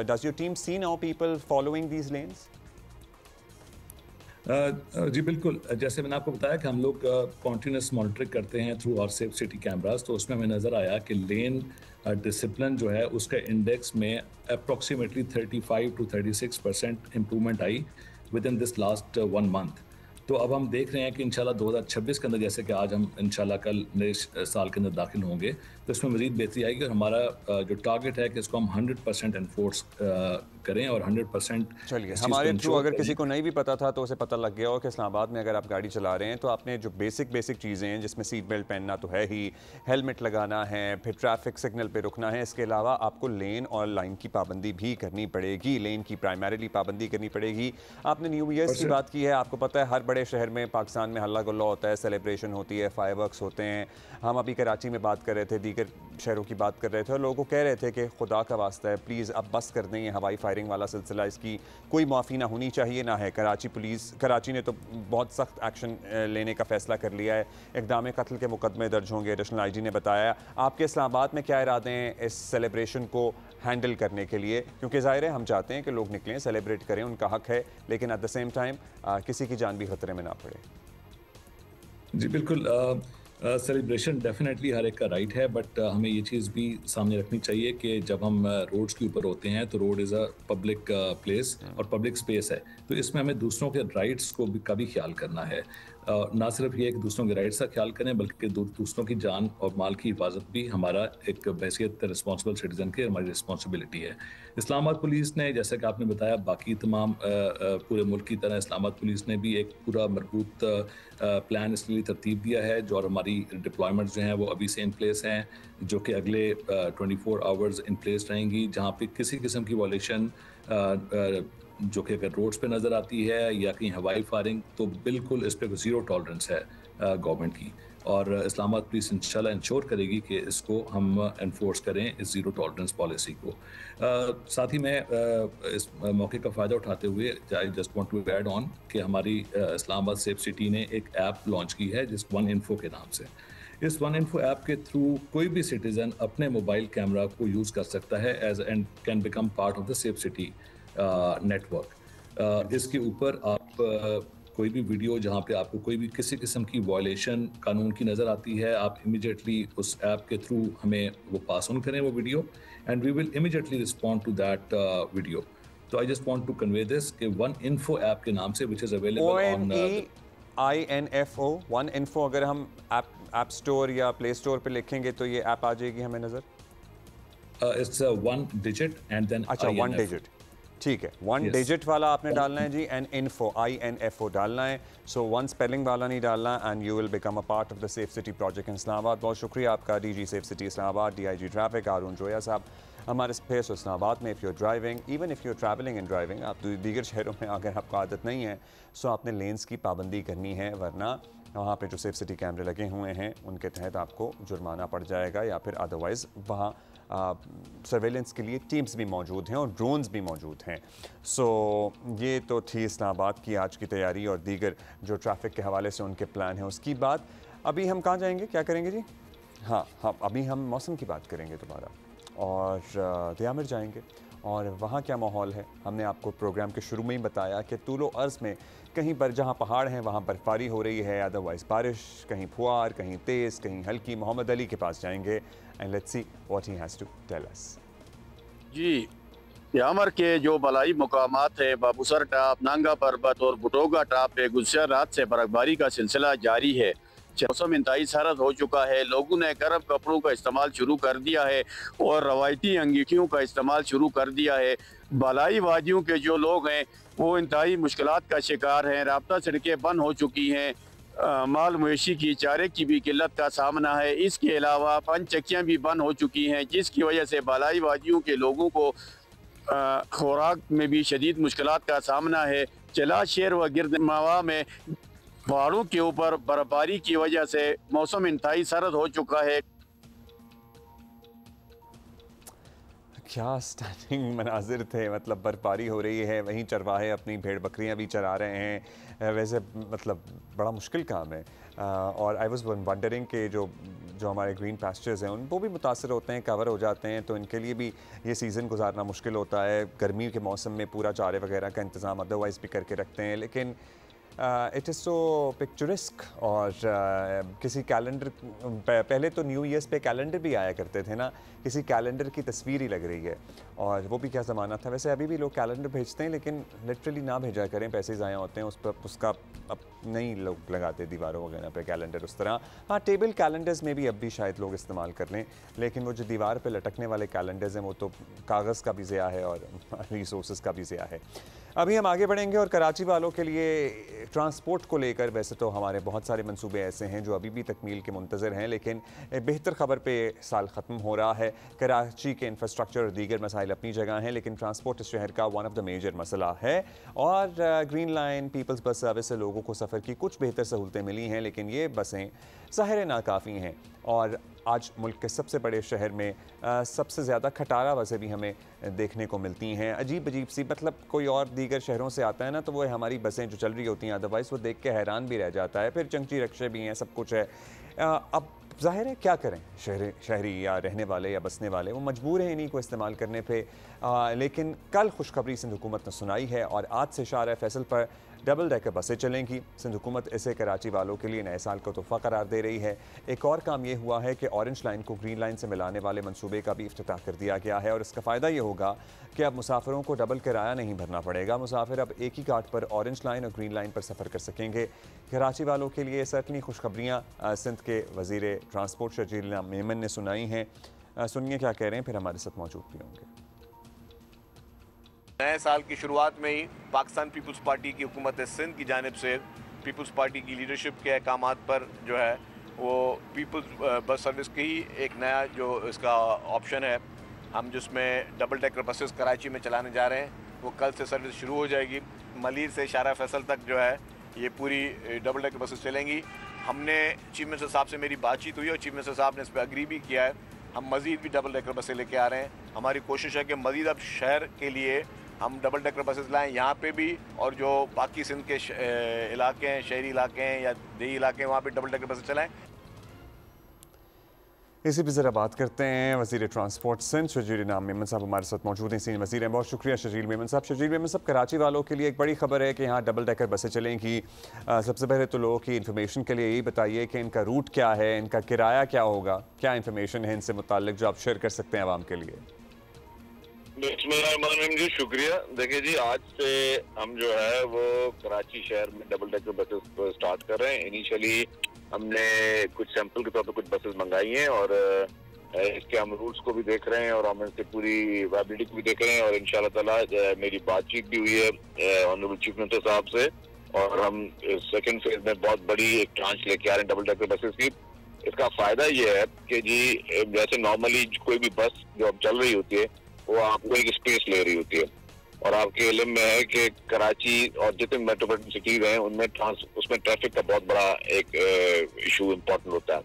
does your team see now people following these lanes? जी बिल्कुल, जैसे मैंने आपको बताया कि हम लोग कॉन्टीन्यूस मॉनिटरिंग करते हैं through our safe city cameras. तो उसमें हमें नज़र आया कि लेन डिसिप्लिन जो है उसका इंडेक्स में approximately 35 to 36% improvement I with in this last 1 month। तो अब हम देख रहे हैं कि इंशाल्लाह 2026 के अंदर, जैसे कि आज हम इंशाल्लाह कल नए साल के अंदर दाखिल होंगे, तो इसमें मज़ीद बेहतरी आएगी। और हमारा जो टारगेट है कि इसको हम 100% एनफोर्स करें और 100%। चलिए, हमारे थ्रू अगर किसी को नहीं भी पता था तो उसे पता लग गया हो कि इस्लामाबाद में अगर आप गाड़ी चला रहे हैं तो आपने जो बेसिक चीज़ें हैं, जिसमें सीट बेल्ट पहनना तो है ही, हेलमेट लगाना है, फिर ट्रैफिक सिग्नल पे रुकना है, इसके अलावा आपको लेन और लाइन की पाबंदी भी करनी पड़ेगी। लेन की प्राइमरीली पाबंदी करनी पड़ेगी। आपने न्यू ईयर्स की बात की है, आपको पता है हर बड़े शहर में पाकिस्तान में हल्ला गुल्ला होता है, सेलिब्रेशन होती है, फायरवर्क्स होते हैं। हम अभी कराची में बात कर रहे थे, दीगर शहरों की बात कर रहे थे, और लोगों को कह रहे थे कि खुदा का वास्ता है प्लीज़ अब बस कर दें ये हवाई फायरिंग वाला सिलसिला, इसकी कोई माफ़ी ना होनी चाहिए ना है। कराची ने तो बहुत सख्त एक्शन लेने का फ़ैसला कर लिया है, इक़दाम कत्ल के मुकदमे दर्ज होंगे, एडिशनल आईजी ने बताया। आपके इस्लामाबाद में क्या इरादे हैं इस सेलिब्रेशन को हैंडल करने के लिए? क्योंकि ज़ाहिर है हम चाहते हैं कि लोग निकलें, सेलिब्रेट करें, उनका हक है, लेकिन एट द सेम टाइम किसी की जान भी खतरे में ना पड़े। जी बिल्कुल, सेलिब्रेशन डेफिनेटली हर एक का राइट है, बट हमें ये चीज़ भी सामने रखनी चाहिए कि जब हम रोड्स के ऊपर होते हैं तो road is a public place और पब्लिक स्पेस है, तो इसमें हमें दूसरों के राइट्स को भी का भी ख्याल करना है। ना सिर्फ ये कि दूसरों के राइट्स का ख्याल करें बल्कि दूसरों की जान और माल की हिफाजत भी हमारा एक हैसियत रिस्पॉन्सिबल सिटीजन की हमारी रिस्पॉन्सिबिलिटी है। इस्लामाबाद पुलिस ने, जैसा कि आपने बताया, बाकी तमाम पूरे मुल्क की तरह इस्लामाबाद पुलिस ने भी एक पूरा मजबूत प्लान इसके लिए तरतीब दिया है, जो और हमारी डिप्लॉयमेंट जो हैं वो अभी से इन प्लेस हैं, जो कि अगले 24 आवर्स इन प्लेस रहेंगी, जहाँ पे किसी किस्म की वॉलेशन जो कि अगर रोड्स पे नज़र आती है या कहीं हवाई फायरिंग, तो बिल्कुल इस पर ज़ीरो टॉलरेंस है गवर्नमेंट की। और इस्लामाबाद पुलिस इंशाल्लाह इंश्योर करेगी कि इसको हम एनफोर्स करें, इस ज़ीरो टॉलरेंस पॉलिसी को। साथ ही मैं इस मौके का फ़ायदा उठाते हुए I just want to add on कि हमारी इस्लामाबाद सेफ सिटी ने एक ऐप लॉन्च की है जिस वन इन्फो के नाम से। इस वन इन्फो ऐप के थ्रू कोई भी सिटीज़न अपने मोबाइल कैमरा को यूज़ कर सकता है as and can become part of the safe city network. इसके ऊपर आप कोई भी वीडियो जहाँ पे आपको कोई भी किसी किस्म की वायलेशन कानून की नज़र आती है, आप इमीडिएटली उस ऐप के थ्रू हमें वो पास ऑन करें वो video, and we will immediately respond to that video. तो I just want to convey this कि वन इन्फो ऐप के नाम से which is available on ONEINFO one info. अगर हम ऐप स्टोर या प्ले स्टोर पे लिखेंगे तो ये ऐप आ जाएगी हमें नज़र? It's one digit and then अच्छा, वन डिजिट, ठीक है। वन डिजिट वाला आपने डालना है जी, एंड इन्फो INFO डालना है। सो वन स्पेलिंग वाला नहीं डालना, and you will become a part of the safe city project in Islamabad. बहुत शुक्रिया आपका DG safe city Islamabad, DIG traffic Haroon Joya साहब हमारे स्पेस इस्लामाबाद में। If you are driving, even if you are travelling and driving, आप दीगर शहरों में अगर आपको आदत नहीं है, सो आपने लेन्स की पाबंदी करनी है, वरना वहाँ पे जो सेफ सिटी कैमरे लगे हुए हैं उनके तहत आपको जुर्माना पड़ जाएगा, या फिर अदरवाइज़ वहाँ सर्वेलेंस के लिए टीम्स भी मौजूद हैं और ड्रोन्स भी मौजूद हैं। सो ये तो थी इस्लामाबाद की आज की तैयारी और दीगर जो ट्रैफिक के हवाले से उनके प्लान हैं उसकी बात। अभी हम कहाँ जाएंगे, क्या करेंगे जी? हाँ, अभी हम मौसम की बात करेंगे दोबारा, और दयामिर जाएंगे और वहाँ क्या माहौल है। हमने आपको प्रोग्राम के शुरू में ही बताया कि तूलो अर्ज़ में कहीं पर जहाँ पहाड़ हैं वहाँ बर्फ़बारी हो रही है, अदरवाइज़ बारिश, कहीं फुआर, कहीं तेज़, कहीं हल्की। मोहम्मद अली के पास जाएंगे and let's see what he has to tell us. जी, यामर के जो बलाई मुकामात है, बाबूसर टाप, नांगा पर्वत और बुटोगा टाप पे गुज़श्तर रात से बर्फबारी का सिलसिला जारी है। मौसम इंतहाई सरद हो चुका है, लोगों ने गर्म कपड़ों का इस्तेमाल शुरू कर दिया है और रवायती अंगीठियों का इस्तेमाल शुरू कर दिया है। बलाई वादियों के जो लोग हैं वो इंतहाई मुश्किलात का शिकार हैं, राब्ता सड़कें बंद हो चुकी हैं, माल मवेशी की चारे की भी किल्लत का सामना है। इसके अलावा पनचक्कियाँ भी बंद हो चुकी हैं, जिसकी वजह से बलाई वादियों के लोगों को खुराक में भी शदीद मुश्किलात का सामना है। चला शेर व गिरद मावा में पहाड़ों के ऊपर बर्फबारी की वजह से मौसम इंतहाई सरद हो चुका है। क्या स्टनिंग मनाजिर थे, मतलब बर्फबारी हो रही है, वहीं चरवाहे अपनी भेड़ बकरियां भी चरा रहे हैं। वैसे मतलब बड़ा मुश्किल काम है। और आई वाज वंडरिंग कि जो हमारे ग्रीन पैस्चर्स हैं उन वो भी मुतासर होते हैं, कवर हो जाते हैं, तो इनके लिए भी ये सीज़न गुजारना मुश्किल होता है। गर्मी के मौसम में पूरा चारे वगैरह का इंतज़ाम अदरवाइज़ भी करके रखते हैं, लेकिन इट इज़ सो पिक्चरिस्क। और किसी कैलेंडर, पहले तो न्यू ईयर्स पे कैलेंडर भी आया करते थे ना, किसी कैलेंडर की तस्वीर ही लग रही है, और वो भी क्या ज़माना था। वैसे अभी भी लोग कैलेंडर भेजते हैं, लेकिन लिटरली ना भेजा करें, पैसे ज़ाया होते हैं उस पर, उसका अब नहीं लोग लगाते दीवारों वगैरह पे कैलेंडर उस तरह। हाँ, टेबल कैलेंडर्स में भी अब भी शायद लोग इस्तेमाल कर लें, लेकिन वो जो दीवार पे लटकने वाले कैलेंडर्स हैं वो तो कागज़ का भी ज़िया है और रिसोर्स का भी ज़िया है। अभी हम आगे बढ़ेंगे और कराची वालों के लिए ट्रांसपोर्ट को लेकर वैसे तो हमारे बहुत सारे मंसूबे ऐसे हैं जो अभी भी तकमील के मुंतज़र हैं, लेकिन बेहतर ख़बर पे साल ख़त्म हो रहा है। कराची के इंफ्रास्ट्रक्चर और दीगर मसाइल अपनी जगह हैं, लेकिन ट्रांसपोर्ट इस शहर का वन ऑफ द मेजर मसला है। और green line peoples bus service से लोगों को सफ़र की कुछ बेहतर सहूलतें मिली हैं, लेकिन ये बसें ज़ाहिर नाकाफ़ी हैं। और आज मुल्क के सबसे बड़े शहर में सबसे ज़्यादा खटारा बसें भी हमें देखने को मिलती हैं, अजीब अजीब सी। मतलब कोई और दीगर शहरों से आता है ना, तो वो हमारी बसें जो चल रही होती हैं, अदरवाइज़ वो देख के हैरान भी रह जाता है। फिर चंकी रक्शे भी हैं, सब कुछ है। अब ज़ाहिर है क्या करें, शहरी या रहने वाले या बसने वाले वो मजबूर हैं इन्हीं को इस्तेमाल करने पे। लेकिन कल खुशखबरी सिंध हुकूमत ने सुनाई है और आज से शहर फैसल पर डबल डेकर बसें चलेंगी। सिंध हुकूमत इसे कराची वालों के लिए नए साल का तोहफा करार दे रही है। एक और काम ये हुआ है कि ऑरेंज लाइन को ग्रीन लाइन से मिलाने वाले मंसूबे का भी इफ्तिताह कर दिया गया है और इसका फ़ायदा ये होगा कि अब मुसाफिरों को डबल किराया नहीं भरना पड़ेगा। मुसाफिर अब एक ही कार्ड पर ऑरेंज लाइन और ग्रीन लाइन पर सफ़र कर सकेंगे। कराची वालों के लिए सर्टनी खुशखबरियाँ सिंध के वज़ीर ट्रांसपोर्ट शर्जील मेमन ने सुनाई हैं। सुनिए क्या कह रहे हैं, फिर हमारे साथ मौजूद भी होंगे। नए साल की शुरुआत में ही पाकिस्तान पीपल्स पार्टी की हुकूमत सिंध की जानिब से पीपल्स पार्टी की लीडरशिप के अहकामात पर जो है वो पीपल्स बस सर्विस की ही एक नया जो इसका ऑप्शन है, हम जिसमें डबल डेकर बसेस कराची में चलाने जा रहे हैं, वो कल से सर्विस शुरू हो जाएगी। मलीर से शारा फैसल तक जो है ये पूरी डबल डेकर बसेस चलेंगी। हमने चीफ मिनिस्टर साहब से मेरी बातचीत हुई और चीफ मिनिस्टर साहब ने इस पर अग्री भी किया है। हम मज़ीद भी डबल डेकर बसें लेके आ रहे हैं। हमारी कोशिश है कि मज़ीद अब शहर के लिए हम डबल डेकर बसेस लाएं यहाँ पे भी, और जो बाकी सिंध के इलाके हैं, शहरी इलाके हैं या देही इलाके हैं, वहाँ पे डबल डेकर बसें चलाएं। इसी पर ज़रा बात करते हैं। वज़ीर ट्रांसपोर्ट सिंध शर्जील मेमन साहब हमारे साथ मौजूद हैं, सीनियर वज़ीर हैं। बहुत शुक्रिया शर्जील मेमन साहब। शर्जील मेमन साहब, कराची वालों के लिए एक बड़ी खबर है कि यहाँ डबल डेकर बसें चलेंगी। सबसे पहले तो लोगों की इन्फॉर्मेशन के लिए यही बताइए कि इनका रूट क्या है, इनका किराया क्या होगा, क्या इन्फॉर्मेशन है इनसे मुताल्लिक जो आप शेयर कर सकते हैं आवाम के लिए। बिस्मिल्लाहिर्रहमानिर्रहीम जी, शुक्रिया। देखिए जी, आज से हम जो है वो कराची शहर में डबल डेकर बसेस स्टार्ट कर रहे हैं। इनिशियली हमने कुछ सैंपल के तौर पर कुछ बसेस मंगाई हैं और इसके हम रूट्स को भी देख रहे हैं और हम इसकी पूरी वायबिलिटी को भी देख रहे हैं और इंशाल्लाह ताला मेरी बातचीत भी हुई है ऑनरेबल चीफ मिनिस्टर साहब से और हम सेकंड फेज में बहुत बड़ी एक ट्रांच लेके आ रहे हैं डबल डेकर बसेस की। इसका फायदा ये है कि जी जैसे नॉर्मली कोई भी बस जो अब चल रही होती है वो आपको एक स्पेस ले रही होती है और आपके इल्म में है कि कराची और जितने मेट्रोपॉलिटन सिटीज हैं उनमें उसमें ट्रैफिक का बहुत बड़ा एक इशू इम्पोर्टेंट होता है।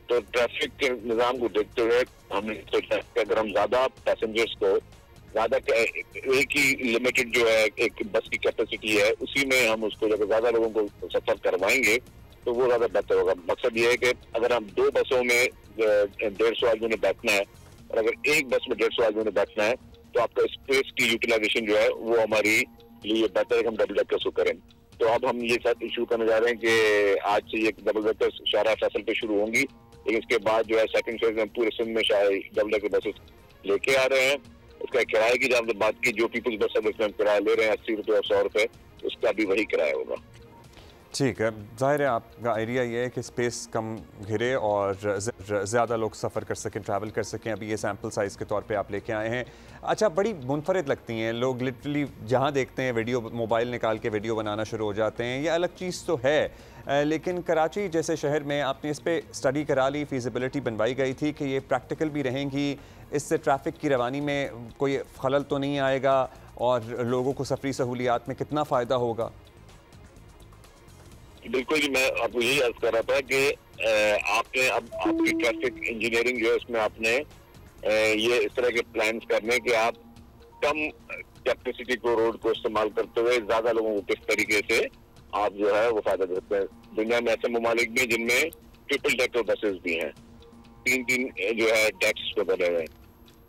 तो ट्रैफिक के निज़ाम को देखते हुए हमने सोचा कि अगर हम ज़्यादा पैसेंजर्स को ज़्यादा एक ही लिमिटेड जो है एक बस की कैपेसिटी है उसी में हम उसको जब ज़्यादा लोगों को सफ़र करवाएंगे तो वो ज़्यादा बेहतर होगा। मकसद ये है कि अगर हम 2 बसों में 150 आदमियों ने बैठना है और अगर एक बस में 150 आदमियों ने बैठना है तो आपका स्पेस की यूटिलाइजेशन जो है वो हमारी लिए बेहतर है कि हम डबल डेकर करें। तो अब हम ये साथ इशू करने जा रहे हैं कि आज से ये डबल डेकर शारा फैसल पे शुरू होंगी, लेकिन इसके बाद जो है सेकंड फेज में पूरे सिंध में डबल डेकर बसेस लेके आ रहे हैं। उसका किराए की जब बात की, जो पीपल्स बस सर्विस में हम किराया ले रहे हैं 80 रुपये और 100 रुपये, उसका भी वही किराया होगा। ठीक है, ज़ाहिर है आपका आइडिया ये है कि स्पेस कम घिरे और ज़्यादा लोग सफ़र कर सकें, ट्रैवल कर सकें। अभी ये सैम्पल साइज़ के तौर पे आप लेके आए हैं। अच्छा, बड़ी मुनफरद लगती हैं, लोग लिटरली जहाँ देखते हैं वीडियो मोबाइल निकाल के वीडियो बनाना शुरू हो जाते हैं। ये अलग चीज़ तो है, लेकिन कराची जैसे शहर में आपने इस पर स्टडी करा ली, फिजिबिलिटी बनवाई गई थी कि ये प्रैक्टिकल भी रहेंगी, इससे ट्रैफिक की रवानी में कोई खलल तो नहीं आएगा और लोगों को सफरी सहूलियात में कितना फ़ायदा होगा? बिल्कुल जी, मैं आपको यही अर्ज कर रहा था कि आपने अब आपकी ट्रैफिक इंजीनियरिंग जो है उसमें आपने ये इस तरह के प्लान्स करने कि आप कम कैपेसिटी को रोड को इस्तेमाल करते हुए ज्यादा लोगों को किस तरीके से आप जो है वो फायदा देते हैं। दुनिया में ऐसे ममालिक भी जिनमें ट्रिपल डेकर बसेस भी हैं, 3 जो है डेक्स पे बने हुए हैं।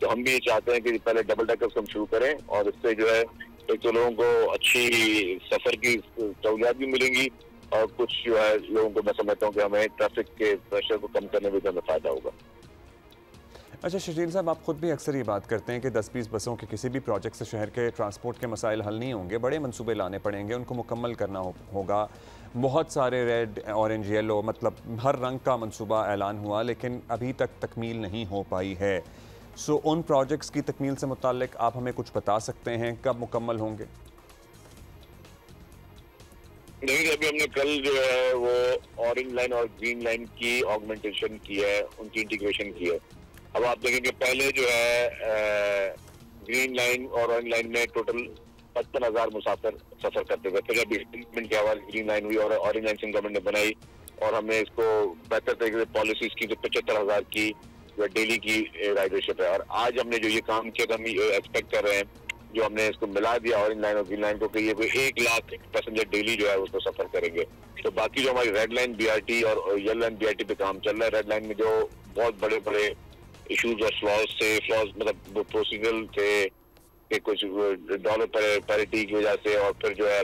तो हम भी ये चाहते हैं कि पहले डबल डेकर हम शुरू करें और इससे जो है एक तो लोगों को अच्छी सफर की सहूलियात भी मिलेंगी और कुछ जो है लोगों को मैं समझता हूँ कि हमें ट्रैफिक के प्रेशर को कम करने में भी हमें फ़ायदा होगा। अच्छा शर्जील साहब, आप खुद भी अक्सर ये बात करते हैं कि 10-20 बसों के किसी भी प्रोजेक्ट से शहर के ट्रांसपोर्ट के मसाइल हल नहीं होंगे, बड़े मंसूबे लाने पड़ेंगे, उनको मुकम्मल करना होगा। बहुत सारे रेड, ऑरेंज, येलो, मतलब हर रंग का मंसूबा ऐलान हुआ लेकिन अभी तक तकमील नहीं हो पाई है। सो उन प्रोजेक्ट्स की तकमील से मुताल्लिक आप हमें कुछ बता सकते हैं, कब मुकम्मल होंगे? नहीं, अभी हमने कल जो है वो ऑरेंज लाइन और ग्रीन लाइन की ऑगमेंटेशन की है, उनकी इंटीग्रेशन की है। अब आप देखेंगे पहले जो है ग्रीन लाइन और ऑरेंज लाइन में टोटल 55,000 मुसाफिर सफर करते थे। फिर अभी इम्प्लीमेंट के हवाले ग्रीन लाइन हुई और ऑरेंज लाइन गवर्नमेंट ने बनाई और हमने इसको बेहतर तरीके से पॉलिसीज की, तो 75,000 की जो डेली की राइडरशिप है। और आज हमने जो ये काम किया था, हम एक्सपेक्ट कर रहे हैं जो हमने इसको मिला दिया ऑरेंज लाइन और ग्रीन लाइन को कि ये कोई 1 लाख पैसेंजर डेली जो है उसको सफर करेंगे। तो बाकी जो हमारी रेड लाइन BRT और येलो लाइन BRT पे काम चल रहा है, रेड लाइन में जो बहुत बड़े बड़े इश्यूज और फ्लॉज मतलब प्रोसीजरल थे कि कुछ डॉलर पैरिटी की वजह से और फिर जो है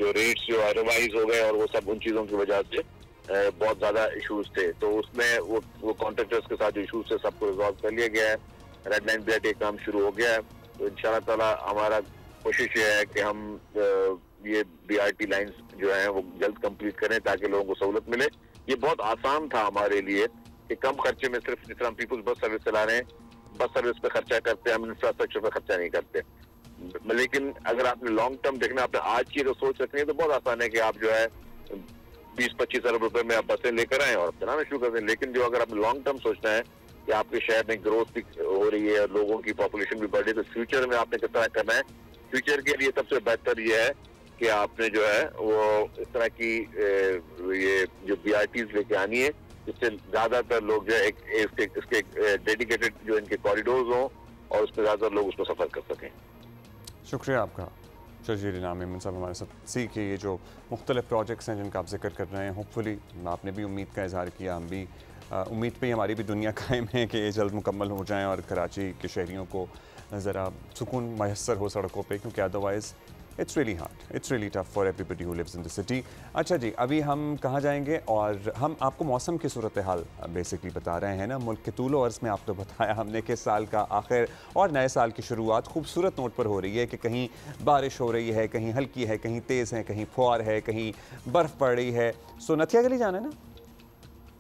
जो रेट्स जो रिवाइज हो गए और वो सब उन चीज़ों की वजह से बहुत ज़्यादा इश्यूज थे। तो उसमें वो कॉन्ट्रैक्टर्स के साथ जो इश्यूज थे सबको रिजॉल्व कर लिया गया है। रेड लाइन ब्लेड एक काम शुरू हो गया है। तो इंशाल्लाह ताला हमारा कोशिश ये है कि हम ये BRT लाइंस जो है वो जल्द कंप्लीट करें ताकि लोगों को सहूलत मिले। ये बहुत आसान था हमारे लिए कि कम खर्चे में सिर्फ जिस तरह पीपल्स बस सर्विस चला रहे हैं, बस सर्विस पे खर्चा करते हैं, हम इंफ्रास्ट्रक्चर पे खर्चा नहीं करते। लेकिन अगर आपने लॉन्ग टर्म देखना, आपने आज की जो सोच रखनी है तो बहुत आसान है कि आप जो है 20-25 अरब रुपए में आप बसें लेकर आए और चलाना शुरू कर दें। लेकिन जो अगर आपने लॉन्ग टर्म सोचना है कि आपके शहर में ग्रोथ भी हो रही है और लोगों की पॉपुलेशन भी बढ़ रही है, तो फ्यूचर में आपने किस तरह करना है। फ्यूचर के लिए सबसे बेहतर ये है कि आपने जो है वो इस तरह की ये जो BRTs लेके आनी है, जिससे ज्यादातर लोग जो है इसके डेडिकेटेड जो इनके कॉरिडोर्स हों और उस पर ज्यादातर लोग उसको सफर कर सकें। शुक्रिया आपका शर्जील इनाम इमन साहब हमारे साथ सी के ये जो मुख्तलिफ प्रोजेक्ट्स हैं जिनका आप जिक्र कर रहे हैं, होपफुली आपने भी उम्मीद का इजहार किया, हम भी उम्मीद पे ही हमारी भी दुनिया कायम है कि ये जल्द मुकम्मल हो जाएं और कराची के शहरियों को ज़रा सुकून मैसर हो सड़कों पे, क्योंकि otherwise it's really hard, it's really tough for everybody who lives in the city. अच्छा जी, अभी हम कहाँ जाएंगे और हम आपको मौसम की सूरत हाल बेसिकली बता रहे हैं ना। मुल्क के तूलो अर्ज़ में आपको बताया हमने कि साल का आखिर और नए साल की शुरुआत खूबसूरत नोट पर हो रही है कि कहीं बारिश हो रही है, कहीं हल्की है, कहीं तेज़ है, कहीं फुआर है, कहीं बर्फ़ पड़ रही है। सो नथिया गली जाना है ना,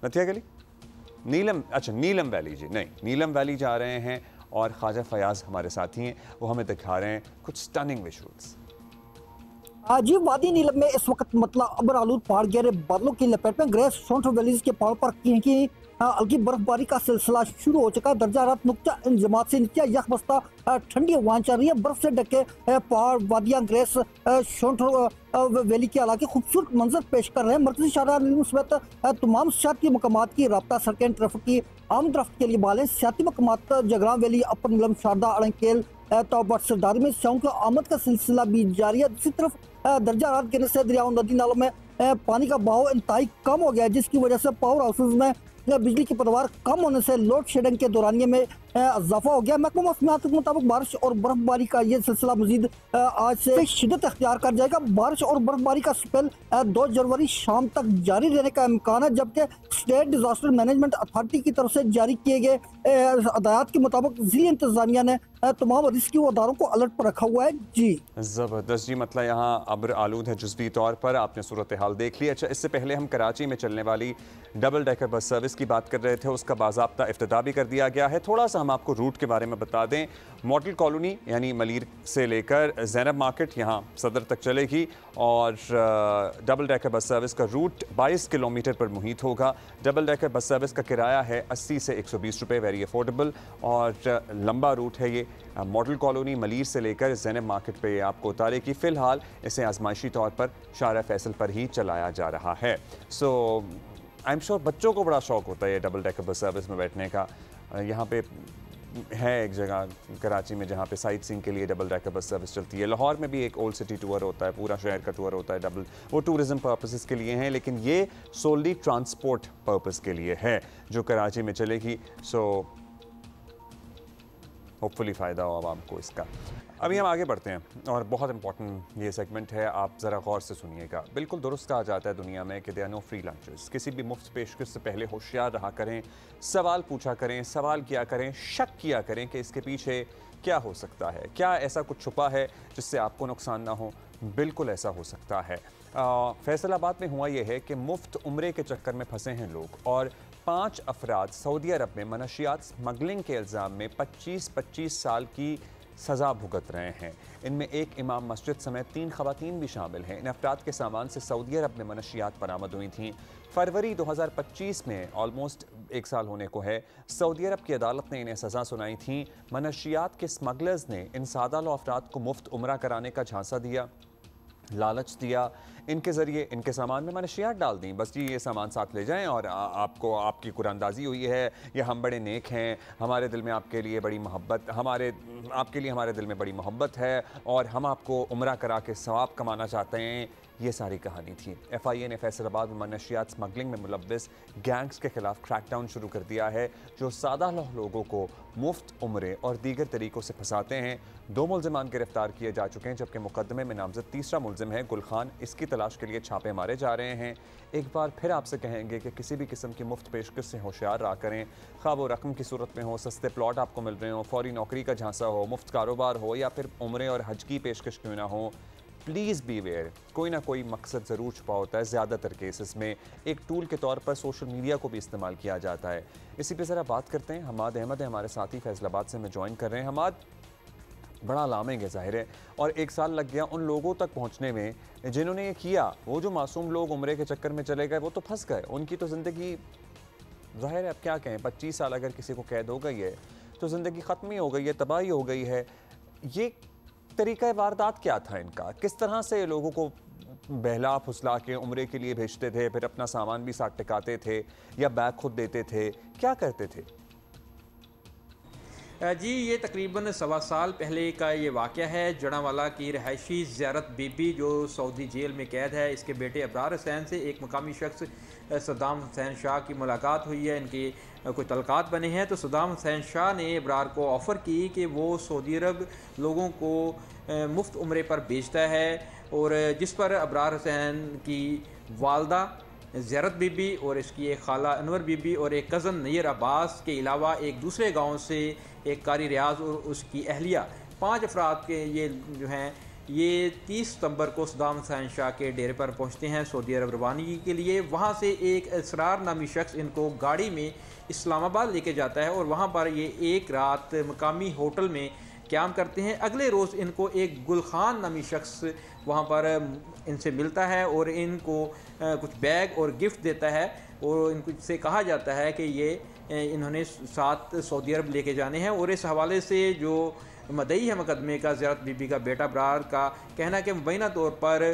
नथिया गली नीलम, अच्छा नीलम वैली जी, नहीं नीलम वैली जा रहे हैं और ख्वाजा फयाज हमारे साथी हैं, वो हमें दिखा रहे हैं कुछ स्टनिंग विजुअल्स। जी, वादी नीलम में इस वक्त मतलब अबर आलूद पहाड़ गहरे बादलों की लपेट में ग्रेस सोंठ वैलीज के पहाड़ पर कहीं हल्की बर्फबारी का सिलसिला शुरू हो चुका है। दर्जा रात नुकता इंजमात से नीचे यख बस्ता ठंडी हवाएं चल रही है। बर्फ से ढके पहाड़, वादियां, ग्रेस सोंठ वैली के इलाके खूबसूरत मंजर पेश कर रहे हैं। मरकजी शाहरा समेत तमाम सियाती मकामात की राब्ता सड़कें ट्रैफिक की आमद रफ्त के लिए बाले। सियाती मकामात जगरां वैली, अपर नीलम, शारदा, अड़ंकेल, तौबट सरदारी में स्याहों की आमद का सिलसिला भी जारी है। दूसरी तरफ दर्जा रात गिरने से दरियाओं, नदी नालों में पानी का बहाव इंतहाई कम हो गया है, जिसकी वजह से पावर हाउसेज में बिजली की पैदावार कम होने से लोड शेडिंग के दौरानिये में इजाफा हो गया। महकमा मौसमियात के मुताबिक बारिश और बर्फबारी का ये सिलसिला मजीद आज से शिद्दत अख्तियार कर जाएगा। बारिश और बर्फबारी का स्पेल 2 जनवरी शाम तक जारी रहने का इम्कान है, जबकि स्टेट डिजास्टर मैनेजमेंट अथॉरिटी की तरफ से जारी किए गए हदायत के मुताबिक जिला इंतजामिया ने तमाम रिस्क्यू अदारों को अलर्ट पर रखा हुआ है। जी ज़बरदस्त जी, मतलब यहाँ अब्र आलूद है जुज़वी तौर पर, आपने सूरत हाल देख ली। अच्छा, इससे पहले हम कराची में चलने वाली डबल डेकर बस सर्विस की बात कर रहे थे, उसका बाज़ाब्ता इफ्तिताह भी कर दिया गया है। थोड़ा सा हम आपको रूट के बारे में बता दें। मॉडल कॉलोनी यानी मलीर से लेकर ज़ैनब मार्केट यहाँ सदर तक चलेगी और डबल डेकर बस सर्विस का रूट 22 किलोमीटर पर मुहित होगा। डबल डेकर बस सर्विस का किराया है 80 से 120 रुपये, वेरी अफोर्डेबल और लंबा रूट है ये। मॉडल कॉलोनी मलीर से लेकर ज़ैनब मार्केट पे आपको उतारेगी। फ़िलहाल इसे आजमाइशी तौर पर शारा फैसल पर ही चलाया जा रहा है। सो आई एम श्योर बच्चों को बड़ा शौक़ होता है ये डबल डेकर बस सर्विस में बैठने का। यहाँ पे है एक जगह कराची में जहाँ पे साइट सीइंग के लिए डबल डेकर बस सर्विस चलती है। लाहौर में भी एक ओल्ड सिटी टूर होता है, पूरा शहर का टूर होता है डबल, वो टूरिज़म पर्पसेस के लिए हैं, लेकिन ये सोलली ट्रांसपोर्ट पर्पस के लिए है जो कराची में चलेगी। सो होपफुली फ़ायदा हो आवाम को इसका। अभी हम आगे बढ़ते हैं और बहुत इंपॉर्टेंट ये सेगमेंट है, आप ज़रा गौर से सुनिएगा। बिल्कुल दुरुस्त कहा जाता है दुनिया में कि they are no free lunches. किसी भी मुफ्त पेशकश से पहले होशियार रहा करें, सवाल पूछा करें, सवाल किया करें, शक किया करें कि इसके पीछे क्या हो सकता है, क्या ऐसा कुछ छुपा है जिससे आपको नुकसान ना हो। बिल्कुल ऐसा हो सकता है। फैसलाबाद में हुआ यह है कि मुफ्त उम्रे के चक्कर में फंसे हैं लोग और 5 अफराद सऊदी अरब में मनशियात स्मगलिंग के इल्ज़ाम में 25-25 साल की सज़ा भुगत रहे हैं। इनमें एक इमाम मस्जिद समेत 3 ख़वातीन भी शामिल हैं। इन अफराद के सामान से सऊदी अरब में मनशियात बरामद हुई थीं। फरवरी 2025 में ऑलमोस्ट 1 साल होने को है, सऊदी अरब की अदालत ने इन्हें सज़ा सुनाई थी। मनशियात के स्मगलर्स ने इन सादा लो अफराद को मुफ्त उम्रा कराने का झांसा दिया, लालच दिया, इनके ज़रिए इनके सामान में मनशियात डाल दी। बस जी ये सामान साथ ले जाएं और आपको आपकी कुरानदाजी हुई है या हम बड़े नेक हैं, हमारे दिल में आपके लिए बड़ी मोहब्बत, आपके लिए हमारे दिल में बड़ी मोहब्बत है और हम आपको उम्रा करा के सवाब कमाना चाहते हैं। ये सारी कहानी थी। FIA ने फैसलाबाद में मनशियात स्मगलिंग में मुलव्विस गैंग्स के खिलाफ क्रैकडाउन शुरू कर दिया है जो सादा लोगों को मुफ्त उम्रे और दीगर तरीकों से फंसाते हैं। 2 मुलजिमान गिरफ्तार किए जा चुके हैं जबकि मुकदमे में नामजद तीसरा मुलजिम है गुलखान। इसकी तलाश के लिए छापे मारे जा रहे हैं। एक बार फिर आपसे कहेंगे कि किसी भी किस्म की मुफ्त पेशकश से होशियार रहा करें, खा वो रकम की सूरत में हो, सस्ते प्लॉट आपको मिल रहे हो, फौरी नौकरी का झांसा हो, मुफ्त कारोबार हो या फिर उम्रे और हज की पेशकश क्यों ना हो। प्लीज़ बी अवेयर, कोई ना कोई मकसद ज़रूर छुपा होता है। ज़्यादातर केसेस में एक टूल के तौर पर सोशल मीडिया को भी इस्तेमाल किया जाता है। इसी पे ज़रा बात करते हैं। हमाद अहमद है हमारे साथी, फैसलाबाद से हमें ज्वाइन कर रहे हैं। हमाद, बड़ा अलार्मिंग है ज़ाहिर है, और 1 साल लग गया उन लोगों तक पहुंचने में जिन्होंने ये किया। वो जो मासूम लोग उम्रे के चक्कर में चले गए वो तो फंस गए, उनकी तो ज़िंदगी ज़ाहिर है अब क्या कहें, 25 साल अगर किसी को कैद हो गई है तो ज़िंदगी ख़त्म ही हो गई है, तबाही हो गई है। ये तरीक़ा वारदात क्या था इनका? किस तरह से लोगों को बहला फुसला के उम्रे के लिए भेजते थे, फिर अपना सामान भी साथ टिकाते थे या बैग खुद देते थे, क्या करते थे? जी, ये तकरीबन 1.25 साल पहले का ये वाक़या है। जड़ांवाला की रहायशी ज़ियारत बीबी जो सऊदी जेल में कैद है, इसके बेटे अबरार हुसैन से एक मकामी शख्स सद्दाम हुसैन शाह की मुलाकात हुई है। इनके कोई तलकात बने हैं तो सद्दाम हुसैन शाह ने अबरार को ऑफ़र की कि वो सऊदी अरब लोगों को मुफ्त उम्रे पर भेजता है, और जिस पर अबरार हुसैन की वालदा ज़ियारत बीबी और इसकी एक खाला अनवर बीबी और एक कज़न नैयर अब्बास के अलावा एक दूसरे गांव से एक कारी रियाज और उसकी अहलिया, 5 अफराद के ये जो हैं ये 30 सितंबर को सद्दाम हुसैन शाह के डेरे पर पहुंचते हैं सऊदी अरब रवानगी के लिए। वहां से एक इसरार नामी शख्स इनको गाड़ी में इस्लामाबाद लेके जाता है और वहां पर ये एक रात मकामी होटल में क़याम करते हैं। अगले रोज़ इनको एक गुलखान नामी शख्स वहाँ पर इनसे मिलता है और इनको कुछ बैग और गिफ्ट देता है, और इनको से कहा जाता है कि ये इन्होंने साथ सऊदी अरब लेके जाने हैं। और इस हवाले से जो मदई है मुकदमे का, ज़ियारत बीबी का बेटा अबरार का कहना है कि मुबैना तौर पर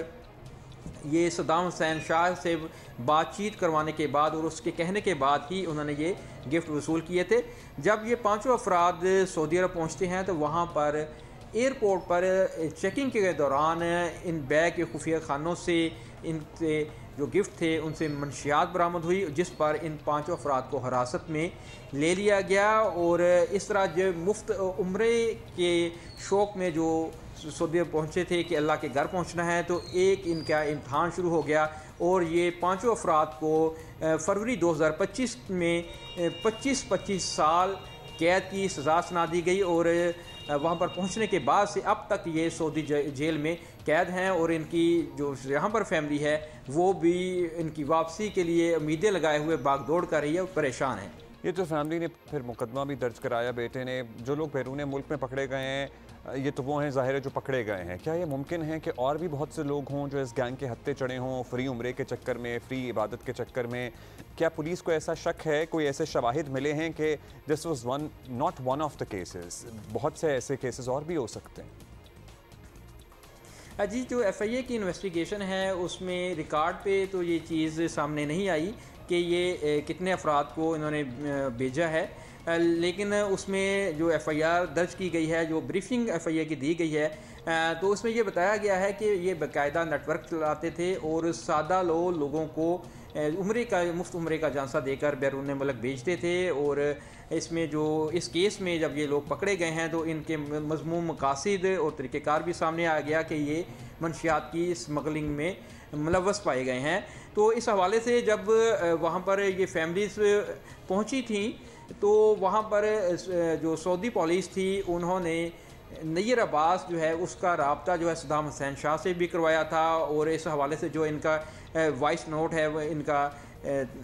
ये सद्दाम हुसैन शाह से बातचीत करवाने के बाद और उसके कहने के बाद ही उन्होंने ये गिफ्ट वसूल किए थे। जब ये 5 अफराद सऊदी अरब पहुँचते हैं तो वहाँ पर एयरपोर्ट पर चेकिंग के दौरान इन बैग के खुफिया खानों से इनसे जो गिफ्ट थे उनसे मंशियात बरामद हुई, जिस पर इन 5 अफराद को हिरासत में ले लिया गया। और इस तरह जो मुफ्त उम्रे के शौक़ में जो सऊदी अरब पहुँचे थे कि अल्लाह के घर पहुँचना है, तो एक इनका इम्तहान शुरू हो गया और ये 5 अफराद को फरवरी 2025 में 25 साल कैद की सज़ा सुना दी गई। और वहाँ पर पहुँचने के बाद से अब तक ये सऊदी जेल में कैद हैं और इनकी जो यहाँ पर फैमिली है वो भी इनकी वापसी के लिए उम्मीदें लगाए हुए भागदौड़ कर रही है और परेशान है। ये तो फैमिली ने फिर मुकदमा भी दर्ज कराया बेटे ने। जो लोग बैरून मुल्क में पकड़े गए हैं ये तो वो हैं ज़ाहिर है जो पकड़े गए हैं। क्या ये मुमकिन है कि और भी बहुत से लोग हों जो इस गैंग के हत्थे चढ़े हों फ्री उम्रे के चक्कर में, फ्री इबादत के चक्कर में? क्या पुलिस को ऐसा शक है, कोई ऐसे शवाहिद मिले हैं कि this was not one of the cases, बहुत से ऐसे केसेस और भी हो सकते हैं? जी, जो FIA की इन्वेस्टिगेशन है उसमें रिकॉर्ड पे तो ये चीज़ सामने नहीं आई कि ये कितने अफराद को इन्होंने भेजा है, लेकिन उसमें जो FIR दर्ज की गई है, जो ब्रीफिंग FIA की दी गई है, तो उसमें ये बताया गया है कि ये बाकायदा नेटवर्क चलाते थे और सादा लोगों को मुफ्त उम्रे का झांसा देकर बैरून मुल्क भेजते थे। और इसमें जो इस केस में जब ये लोग पकड़े गए हैं तो इनके मज़मूम मकासिद और तरीक़ेकार भी सामने आ गया कि ये मनशियात की स्मगलिंग में मुलव्वस पाए गए हैं। तो इस हवाले से जब वहाँ पर ये फैमिलीज़ पहुँची थी तो वहाँ पर जो सऊदी पुलिस थी उन्होंने नैयर अब्बास जो है उसका राब्ता जो है सद्दाम हुसैन शाह से भी करवाया था, और इस हवाले से जो इनका वॉइस नोट है वो इनका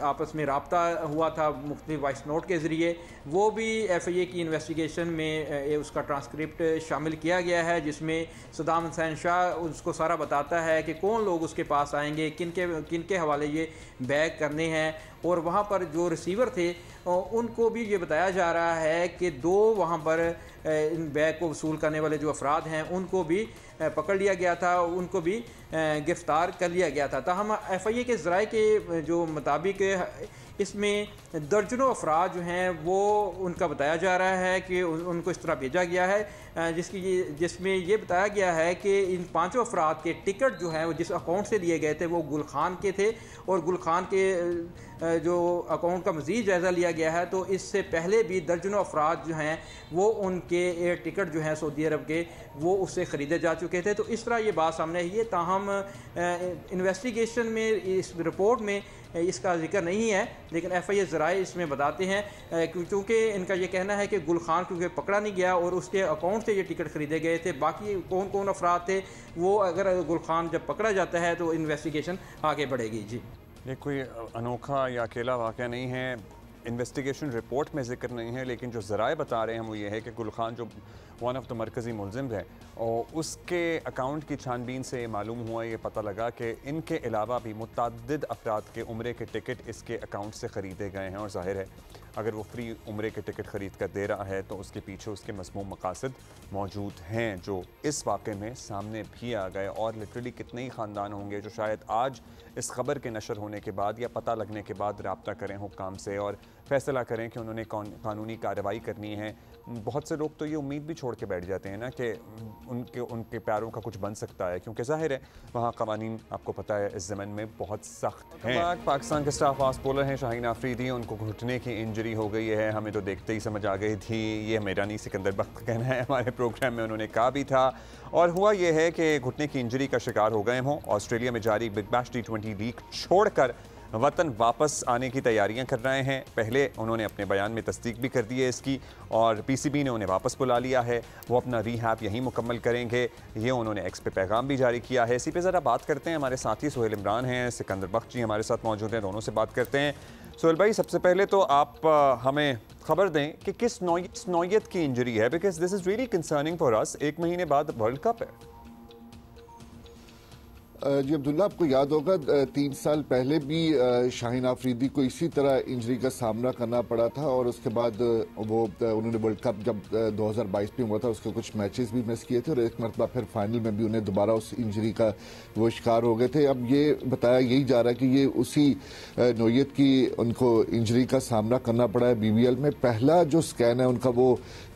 आपस में राब्ता हुआ था मुख्तलिफ वॉइस नोट के ज़रिए, वो भी FIA की इन्वेस्टिगेशन में उसका ट्रांसक्रिप्ट शामिल किया गया है, जिसमें सद्दाम हुसैन शाह उसको सारा बताता है कि कौन लोग उसके पास आएंगे, किनके हवाले ये बैग करने हैं। और वहाँ पर जो रिसीवर थे उनको भी ये बताया जा रहा है कि 2 वहाँ पर इन बैग को वसूल करने वाले जो अफराद हैं उनको भी पकड़ लिया गया था, उनको भी गिरफ़्तार कर लिया गया था। ताहम FIA के ज़राए के जो मुताबिक इसमें दर्जनों अफराद जो हैं वो उनका बताया जा रहा है कि उनको इस तरह भेजा गया है जिसमें ये बताया गया है कि इन 5 अफराद के टिकट जो हैं वो जिस अकाउंट से लिए गए थे वो गुल खान के थे, और गुल खान के जो अकाउंट का मज़ीद जायज़ा लिया गया है तो इससे पहले भी दर्जनों अफराद जो हैं वो उनके एयर टिकट जो हैं सऊदी अरब के वो उससे ख़रीदे जा चुके थे। तो इस तरह ये बात सामने आई है। ताहम इन्वेस्टिगेशन में इस रिपोर्ट में इसका जिक्र नहीं है, लेकिन FIA ज़राए इसमें बताते हैं क्योंकि इनका ये कहना है कि गुल खान क्योंकि पकड़ा नहीं गया और उसके अकाउंट से ये टिकट ख़रीदे गए थे, बाकी कौन कौन अफराद थे वो अगर गुल खान जब पकड़ा जाता है तो इन्वेस्टिगेशन आगे बढ़ेगी। जी, ये कोई अनोखा या अकेला वाक़या नहीं है, इन्वेस्टिगेशन रिपोर्ट में जिक्र नहीं है, लेकिन जो ज़राए बता रहे हैं वो ये है कि गुल खान जो वन ऑफ द मरकज़ी मुलज़िम है और उसके अकाउंट की छानबीन से मालूम हुआ, ये पता लगा कि इनके अलावा भी मुतअद्दिद अफराद के उम्रे के टिकट इसके अकाउंट से ख़रीदे गए हैं। और ज़ाहिर है अगर वो फ्री उम्रे के टिकट ख़रीद कर दे रहा है तो उसके पीछे उसके मज़मूम मकासद मौजूद हैं जो इस वाक़े में सामने भी आ गए। और लिटरली कितने ही ख़ानदान होंगे जो शायद आज इस खबर के नशर होने के बाद या पता लगने के बाद रब्ता करें हुक्काम से और फ़ैसला करें कि उन्होंने कानूनी कार्रवाई करनी है। बहुत से लोग तो ये उम्मीद भी छोड़ के बैठ जाते हैं ना कि उनके प्यारों का कुछ बन सकता है, क्योंकि ज़ाहिर है वहाँ क़वानीन आपको पता है इस ज़मन में बहुत सख्त हैं। पाकिस्तान के स्टार फास्ट बॉलर हैं शाहीन आफरीदी, उनको घुटने की इंजरी हो गई है, हमें तो देखते ही समझ आ गई थी। ये मेरा नहीं सिकंदर बख्त का कहना है, हमारे प्रोग्राम में उन्होंने कहा भी था। और हुआ ये है कि घुटने की इंजरी का शिकार हो गए हों, ऑस्ट्रेलिया में जारी बिग बैश T20 लीग छोड़कर वतन वापस आने की तैयारियां कर रहे हैं। पहले उन्होंने अपने बयान में तस्दीक भी कर दी है इसकी, और PCB ने उन्हें वापस बुला लिया है, वो अपना रिहैब यहीं मुकम्मल करेंगे, ये उन्होंने एक्स पे पैगाम भी जारी किया है। इसी पे ज़रा बात करते हैं, हमारे साथी सुहेल इमरान हैं, सिकंदर बख्त जी हमारे साथ मौजूद हैं, दोनों से बात करते हैं। सुहेल भाई, सबसे पहले तो आप हमें खबर दें कि किस नौयत की इंजरी है, because this is really concerning for us. 1 महीने बाद वर्ल्ड कप है। जी अब्दुल्ला, आपको याद होगा 3 साल पहले भी शाहीन आफरीदी को इसी तरह इंजरी का सामना करना पड़ा था और उसके बाद वो उन्होंने वर्ल्ड कप जब 2022 में हुआ था उसके कुछ मैचेस भी मिस किए थे और एक मरतबा फिर फाइनल में भी उन्हें दोबारा उस इंजरी का वो शिकार हो गए थे। अब ये बताया यही जा रहा है कि ये उसी नौयत की उनको इंजरी का सामना करना पड़ा है। BBL में पहला जो स्कैन है उनका वो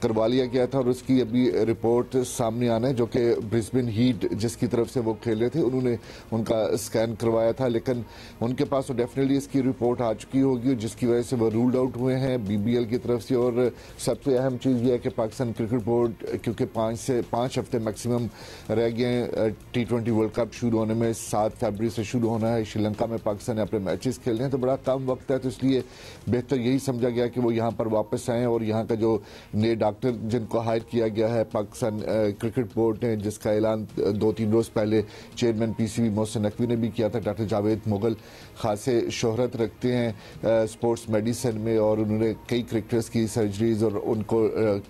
करवा लिया गया था और उसकी अभी रिपोर्ट सामने आना है, जो कि ब्रिस्बेन हीट जिसकी तरफ से वो खेल रहे थे उन्होंने उनका स्कैन करवाया था, लेकिन उनके पास तो डेफिनेटली इसकी रिपोर्ट आ चुकी होगी जिसकी वजह से वो रूल्ड आउट हुए हैं BBL की तरफ से। और सबसे अहम चीज़ ये है कि पाकिस्तान क्रिकेट बोर्ड क्योंकि 5 हफ्ते मैक्सिमम रह गए हैं T20 वर्ल्ड कप शुरू होने में, 7 फरवरी से शुरू होना है। श्रीलंका में पाकिस्तान ने अपने मैचेस खेलने हैं तो बड़ा कम वक्त है, तो इसलिए बेहतर यही समझा गया कि वो यहाँ पर वापस आएँ। और यहाँ का जो नए डॉक्टर जिनको हायर किया गया है पाकिस्तान क्रिकेट बोर्ड ने, जिसका ऐलान 2-3 रोज़ पहले चेयरमैन PCB मोहसिन नकवी ने भी किया था, डॉक्टर जावेद मुगल खासे शोहरत रखते हैं स्पोर्ट्स मेडिसिन में और उन्होंने कई क्रिकेटर्स की सर्जरीज और उनको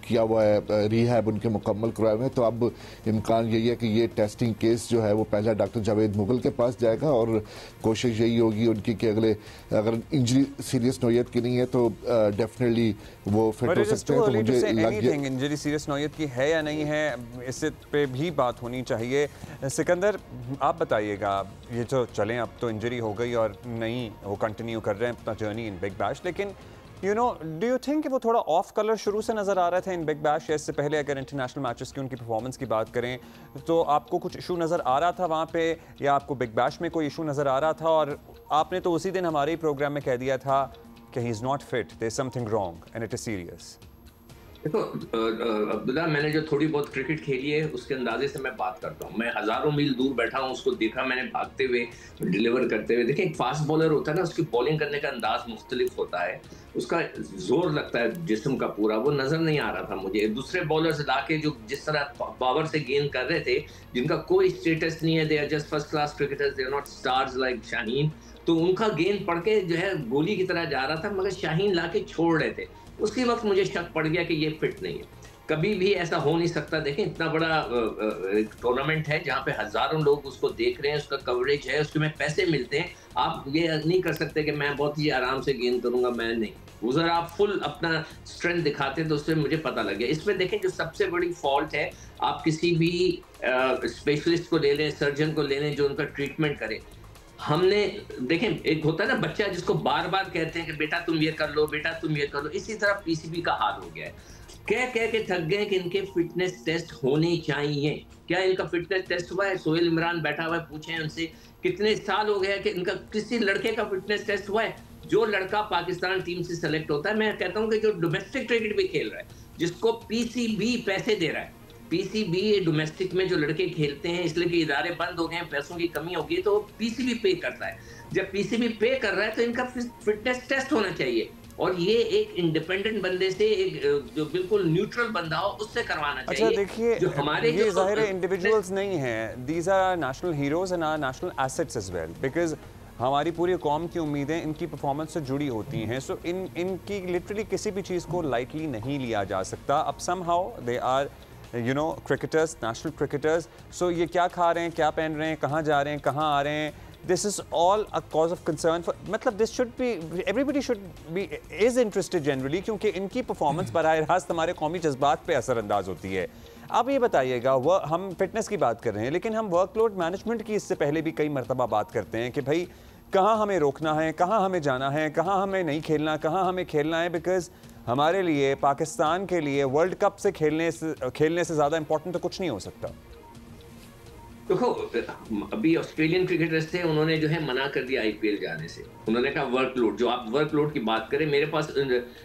किया हुआ है रिहैब उनके मुकम्मल करवाए हुए हैं। तो अब इम्कान यही है कि ये टेस्टिंग केस जो है वो पहला डॉक्टर जावेद मुगल के पास जाएगा और कोशिश यही होगी उनकी कि अगर इंजरी सीरियस नौयत की नहीं है तो डेफिनेटली वो फिट हो सकते हैं। तो मुझे लग इंजरी सीरियस नौयत की है या नहीं है, इससे पे भी बात होनी चाहिए। सिकंदर, आप बताइएगा, ये जो चलें अब तो इंजरी हो गई और नहीं वो कंटिन्यू कर रहे हैं अपना जर्नी इन बिग बैश, लेकिन डू यू थिंक कि वो थोड़ा ऑफ कलर शुरू से नज़र आ रहे थे इन बिग बैश, या इससे पहले अगर इंटरनेशनल मैचेस की उनकी परफॉर्मेंस की बात करें तो आपको कुछ इशू नज़र आ रहा था वहाँ पे, या आपको बिग बैश में कोई इशू नज़र आ रहा था? और आपने तो उसी दिन हमारे ही प्रोग्राम में कह दिया था कि he is not fit, there is something wrong and it is serious. देखो अब्दुल्ला, मैंने जो थोड़ी बहुत क्रिकेट खेली है उसके अंदाजे से मैं बात करता हूँ। मैं हज़ारों मील दूर बैठा हूँ, उसको देखा मैंने भागते हुए, डिलीवर करते हुए। देखिए, एक फास्ट बॉलर होता है ना, उसकी बॉलिंग करने का अंदाज मुख्तलिफ होता है, उसका जोर लगता है जिस्म का पूरा, वो नज़र नहीं आ रहा था मुझे। दूसरे बॉलर्स लाके जो जिस तरह पावर से गेंद कर रहे थे, जिनका कोई स्टेटस नहीं है, they are just first class cricketers, they are not stars like Shaheen, तो उनका गेंद पड़ के जो है गोली की तरह जा रहा था, मगर शाहीन लाके छोड़ रहे थे। उसके वक्त मुझे शक पड़ गया कि ये फिट नहीं है, कभी भी ऐसा हो नहीं सकता। देखें, इतना बड़ा टूर्नामेंट है जहाँ पे हज़ारों लोग उसको देख रहे हैं, उसका कवरेज है, उसके में पैसे मिलते हैं। आप ये नहीं कर सकते कि मैं बहुत ही आराम से गेंद करूँगा, मैं नहीं। उधर आप फुल अपना स्ट्रेंथ दिखाते तो उससे मुझे पता लग गया। इसमें देखें, जो सबसे बड़ी फॉल्ट है, आप किसी भी स्पेशलिस्ट को ले लें, सर्जन को ले लें जो उनका ट्रीटमेंट करे, हमने देखें, एक होता है ना बच्चा जिसको बार बार कहते हैं कि बेटा तुम ये कर लो, बेटा तुम ये कर लो, इसी तरह पीसीबी का हाल हो गया है। कह के थक गए कि इनके फिटनेस टेस्ट होने चाहिए। क्या इनका फिटनेस टेस्ट हुआ है? सोहेल इमरान बैठा हुआ है, पूछे उनसे कितने साल हो गए कि इनका किसी लड़के का फिटनेस टेस्ट हुआ है? जो लड़का पाकिस्तान टीम से सेलेक्ट होता है, मैं कहता हूं कि जो डोमेस्टिक क्रिकेट भी खेल रहा है, जिसको पीसीबी पैसे दे रहा है, पीसीबी डोमेस्टिक में जो लड़के खेलते हैं, इसलिए कि इदारे बंद हो गए हैं, पैसों की कमी होगी, तो पीसीबी पे करता है। जब पीसीबी पे कर रहा है तो इनका फिटनेस टेस्ट होना चाहिए, और ये एक इंडिपेंडेंट बंदे से, एक जो बिल्कुल न्यूट्रल बंदा हो, उससे करवाना चाहिए। अच्छा देखिए, जो हमारे ये ज़ाहिर है इंडिविजुअल्स नहीं हैं, these are national heroes and are national assets as well, because हमारी पूरी कौम की उम्मीदें इनकी परफॉर्मेंस से जुड़ी होती हैं। सो इनकी लिटरली किसी भी चीज़ को लाइटली नहीं लिया जा सकता। अब somehow they are cricketers, national cricketers. So ये क्या खा रहे हैं, क्या पहन रहे हैं, कहाँ जा रहे हैं, कहाँ आ रहे हैं, this is all a cause of concern for, मतलब this should be, everybody should be is interested generally, क्योंकि इनकी परफॉर्मेंस बराह रास्त हमारे कौमी जज्बात पे असरअंदाज होती है। अब ये बताइएगा, हम फिटनेस की बात कर रहे हैं, लेकिन हम वर्कलोड मैनेजमेंट की इससे पहले भी कई मरतबा बात करते हैं कि भाई कहाँ हमें रोकना है, कहाँ हमें जाना है, कहाँ हमें नहीं खेलना, कहाँ हमें खेलना है, बिकॉज हमारे लिए, पाकिस्तान के लिए वर्ल्ड कप से खेलने से ज़्यादा इंपॉर्टेंट तो कुछ नहीं हो सकता। देखो, अभी ऑस्ट्रेलियन क्रिकेटर्स थे, उन्होंने जो है मना कर दिया आईपीएल जाने से। उन्होंने कहा वर्कलोड, जो आप वर्कलोड की बात करें, मेरे पास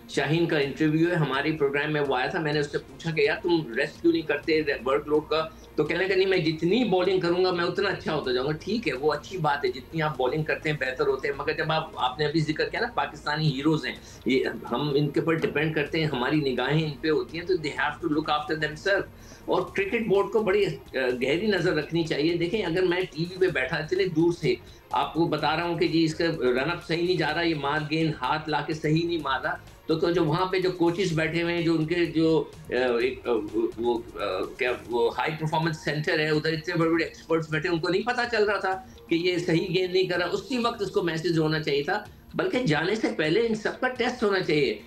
शाहीन का इंटरव्यू है, हमारी प्रोग्राम में वो आया था, मैंने उससे पूछा कि यार तुम रेस्ट क्यों नहीं करते वर्कलोड का? तो कहने का नहीं, मैं जितनी बॉलिंग करूंगा मैं उतना अच्छा होता जाऊंगा। ठीक है, वो अच्छी बात है, जितनी आप बॉलिंग करते हैं बेहतर होते हैं, मगर जब आपने अभी जिक्र किया ना पाकिस्तानी हीरोज हैं, ये हम इनके ऊपर डिपेंड करते हैं, हमारी निगाहें इन पे होती हैं, तो they have to look after themselves. और क्रिकेट बोर्ड को बड़ी गहरी नजर रखनी चाहिए। देखें, अगर मैं टीवी पे बैठा इतने दूर से आपको बता रहा हूँ कि जी इसका रनअप सही नहीं जा रहा, ये मार गेंद हाथ ला के सही नहीं मार रहा, तो जो वहाँ पे जो कोचेस बैठे हुए हैं, जो उनके जो वो हाई परफॉर्मेंस सेंटर है, उधर इतने बड़े बड़े एक्सपर्ट्स बैठे, उनको नहीं पता चल रहा था कि ये सही गेंद नहीं कर रहा। उसी वक्त उसको मैसेज होना चाहिए था, बल्कि जाने से पहले इन सबका टेस्ट होना चाहिए।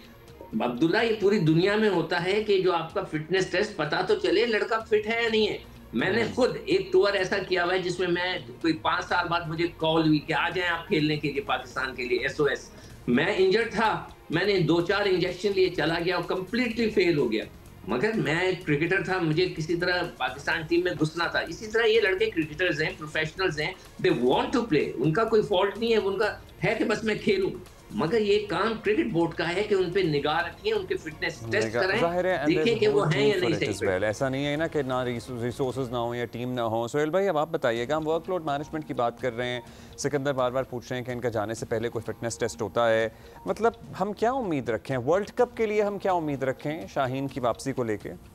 अब्दुल्ला, ये पूरी दुनिया में होता है कि जो आपका फिटनेस टेस्ट पता तो चले लड़का फिट है या नहीं है। मैंने खुद एक टूर ऐसा किया हुआ है जिसमें मैं कोई 5 साल बाद मुझे कॉल हुई कि आ जाएं आप खेलने के लिए पाकिस्तान के लिए, SOS। मैं इंजर्ड था, मैंने 2-4 इंजेक्शन लिए, चला गया और कंप्लीटली फेल हो गया, मगर मैं एक क्रिकेटर था, मुझे किसी तरह पाकिस्तान टीम में घुसना था। इसी तरह ये लड़के क्रिकेटर्स हैं, प्रोफेशनल्स हैं, दे वांट टू प्ले, उनका कोई फॉल्ट नहीं है, उनका है कि बस मैं खेलूं, मगर ये काम क्रिकेट बोर्ड का है कि उन पे निगाह रखिए, उनके फिटनेस टेस्ट कराएं, देखें कि वो हैं या नहीं सही। ऐसा नहीं है ना कि ना रिसोर्सेज ना हो या टीम ना हो। सोहेल भाई, अब आप बताइएगा, हम वर्कलोड मैनेजमेंट की बात कर रहे हैं, सिकंदर बार बार पूछ रहे हैं कि इनका जाने से पहले कोई फिटनेस टेस्ट होता है, मतलब हम क्या उम्मीद रखें वर्ल्ड कप के लिए, हम क्या उम्मीद रखें शाहीन की वापसी को लेके?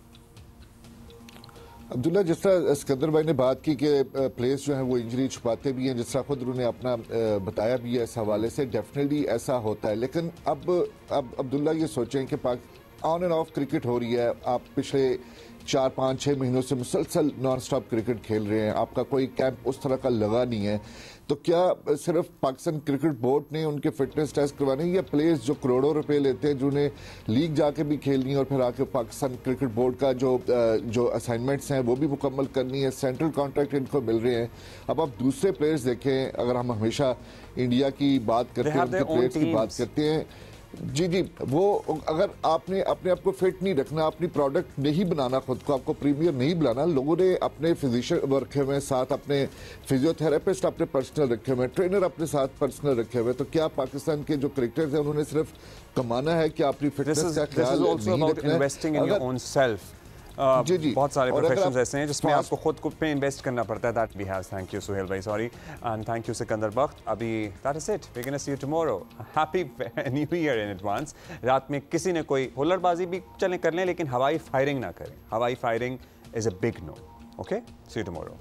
अब्दुल्ला, जिस तरह सिकंदर भाई ने बात की कि प्लेयर्स जो हैं वो इंजरी छुपाते भी हैं, जिस तरह खुद उन्होंने अपना बताया भी है, इस हवाले से डेफिनेटली ऐसा होता है। लेकिन अब अब्दुल्ला ये सोचें कि ऑन एंड ऑफ क्रिकेट हो रही है, आप पिछले 4-5-6 महीनों से मुसलसल नॉन स्टॉप क्रिकेट खेल रहे हैं, आपका कोई कैंप उस तरह का लगा नहीं है, तो क्या सिर्फ पाकिस्तान क्रिकेट बोर्ड ने उनके फिटनेस टेस्ट करवाने हैं, या प्लेयर्स जो करोड़ों रुपए लेते हैं, जिन्हें लीग जाके भी खेलनी है और फिर आके पाकिस्तान क्रिकेट बोर्ड का जो असाइनमेंट्स हैं वो भी मुकम्मल करनी है, सेंट्रल कॉन्ट्रैक्ट इनको मिल रहे हैं। अब आप दूसरे प्लेयर्स देखें, अगर हम हमेशा इंडिया की बात करते हैं, उनके प्लेयर्स की बात करते हैं, जी, वो अगर आपने अपने आप को फिट नहीं रखना, अपनी प्रोडक्ट नहीं बनाना, खुद को आपको प्रीमियर नहीं बनाना, लोगों ने अपने फिजिशियन रखे हुए साथ, अपने फिजियोथेरेपिस्ट अपने पर्सनल रखे हुए, ट्रेनर अपने साथ पर्सनल रखे हुए, तो क्या पाकिस्तान के जो क्रिकेटर्स हैं उन्होंने सिर्फ कमाना है कि अपनी फिटनेस का ख्याल नहीं रखना है? जी, बहुत सारे प्रोफेशंस ऐसे हैं जिसमें आपको खुद पे इन्वेस्ट करना पड़ता है। That we have. Thank you Sohail भाई, sorry, and thank you Sikandar Bakht. अभी that is it, we can see you tomorrow. Happy new year in advance. रात में किसी ने कोई हुल्लड़बाजी भी चलें कर लें, लेकिन हवाई फायरिंग ना करें। हवाई firing is a big no. Okay, see you tomorrow.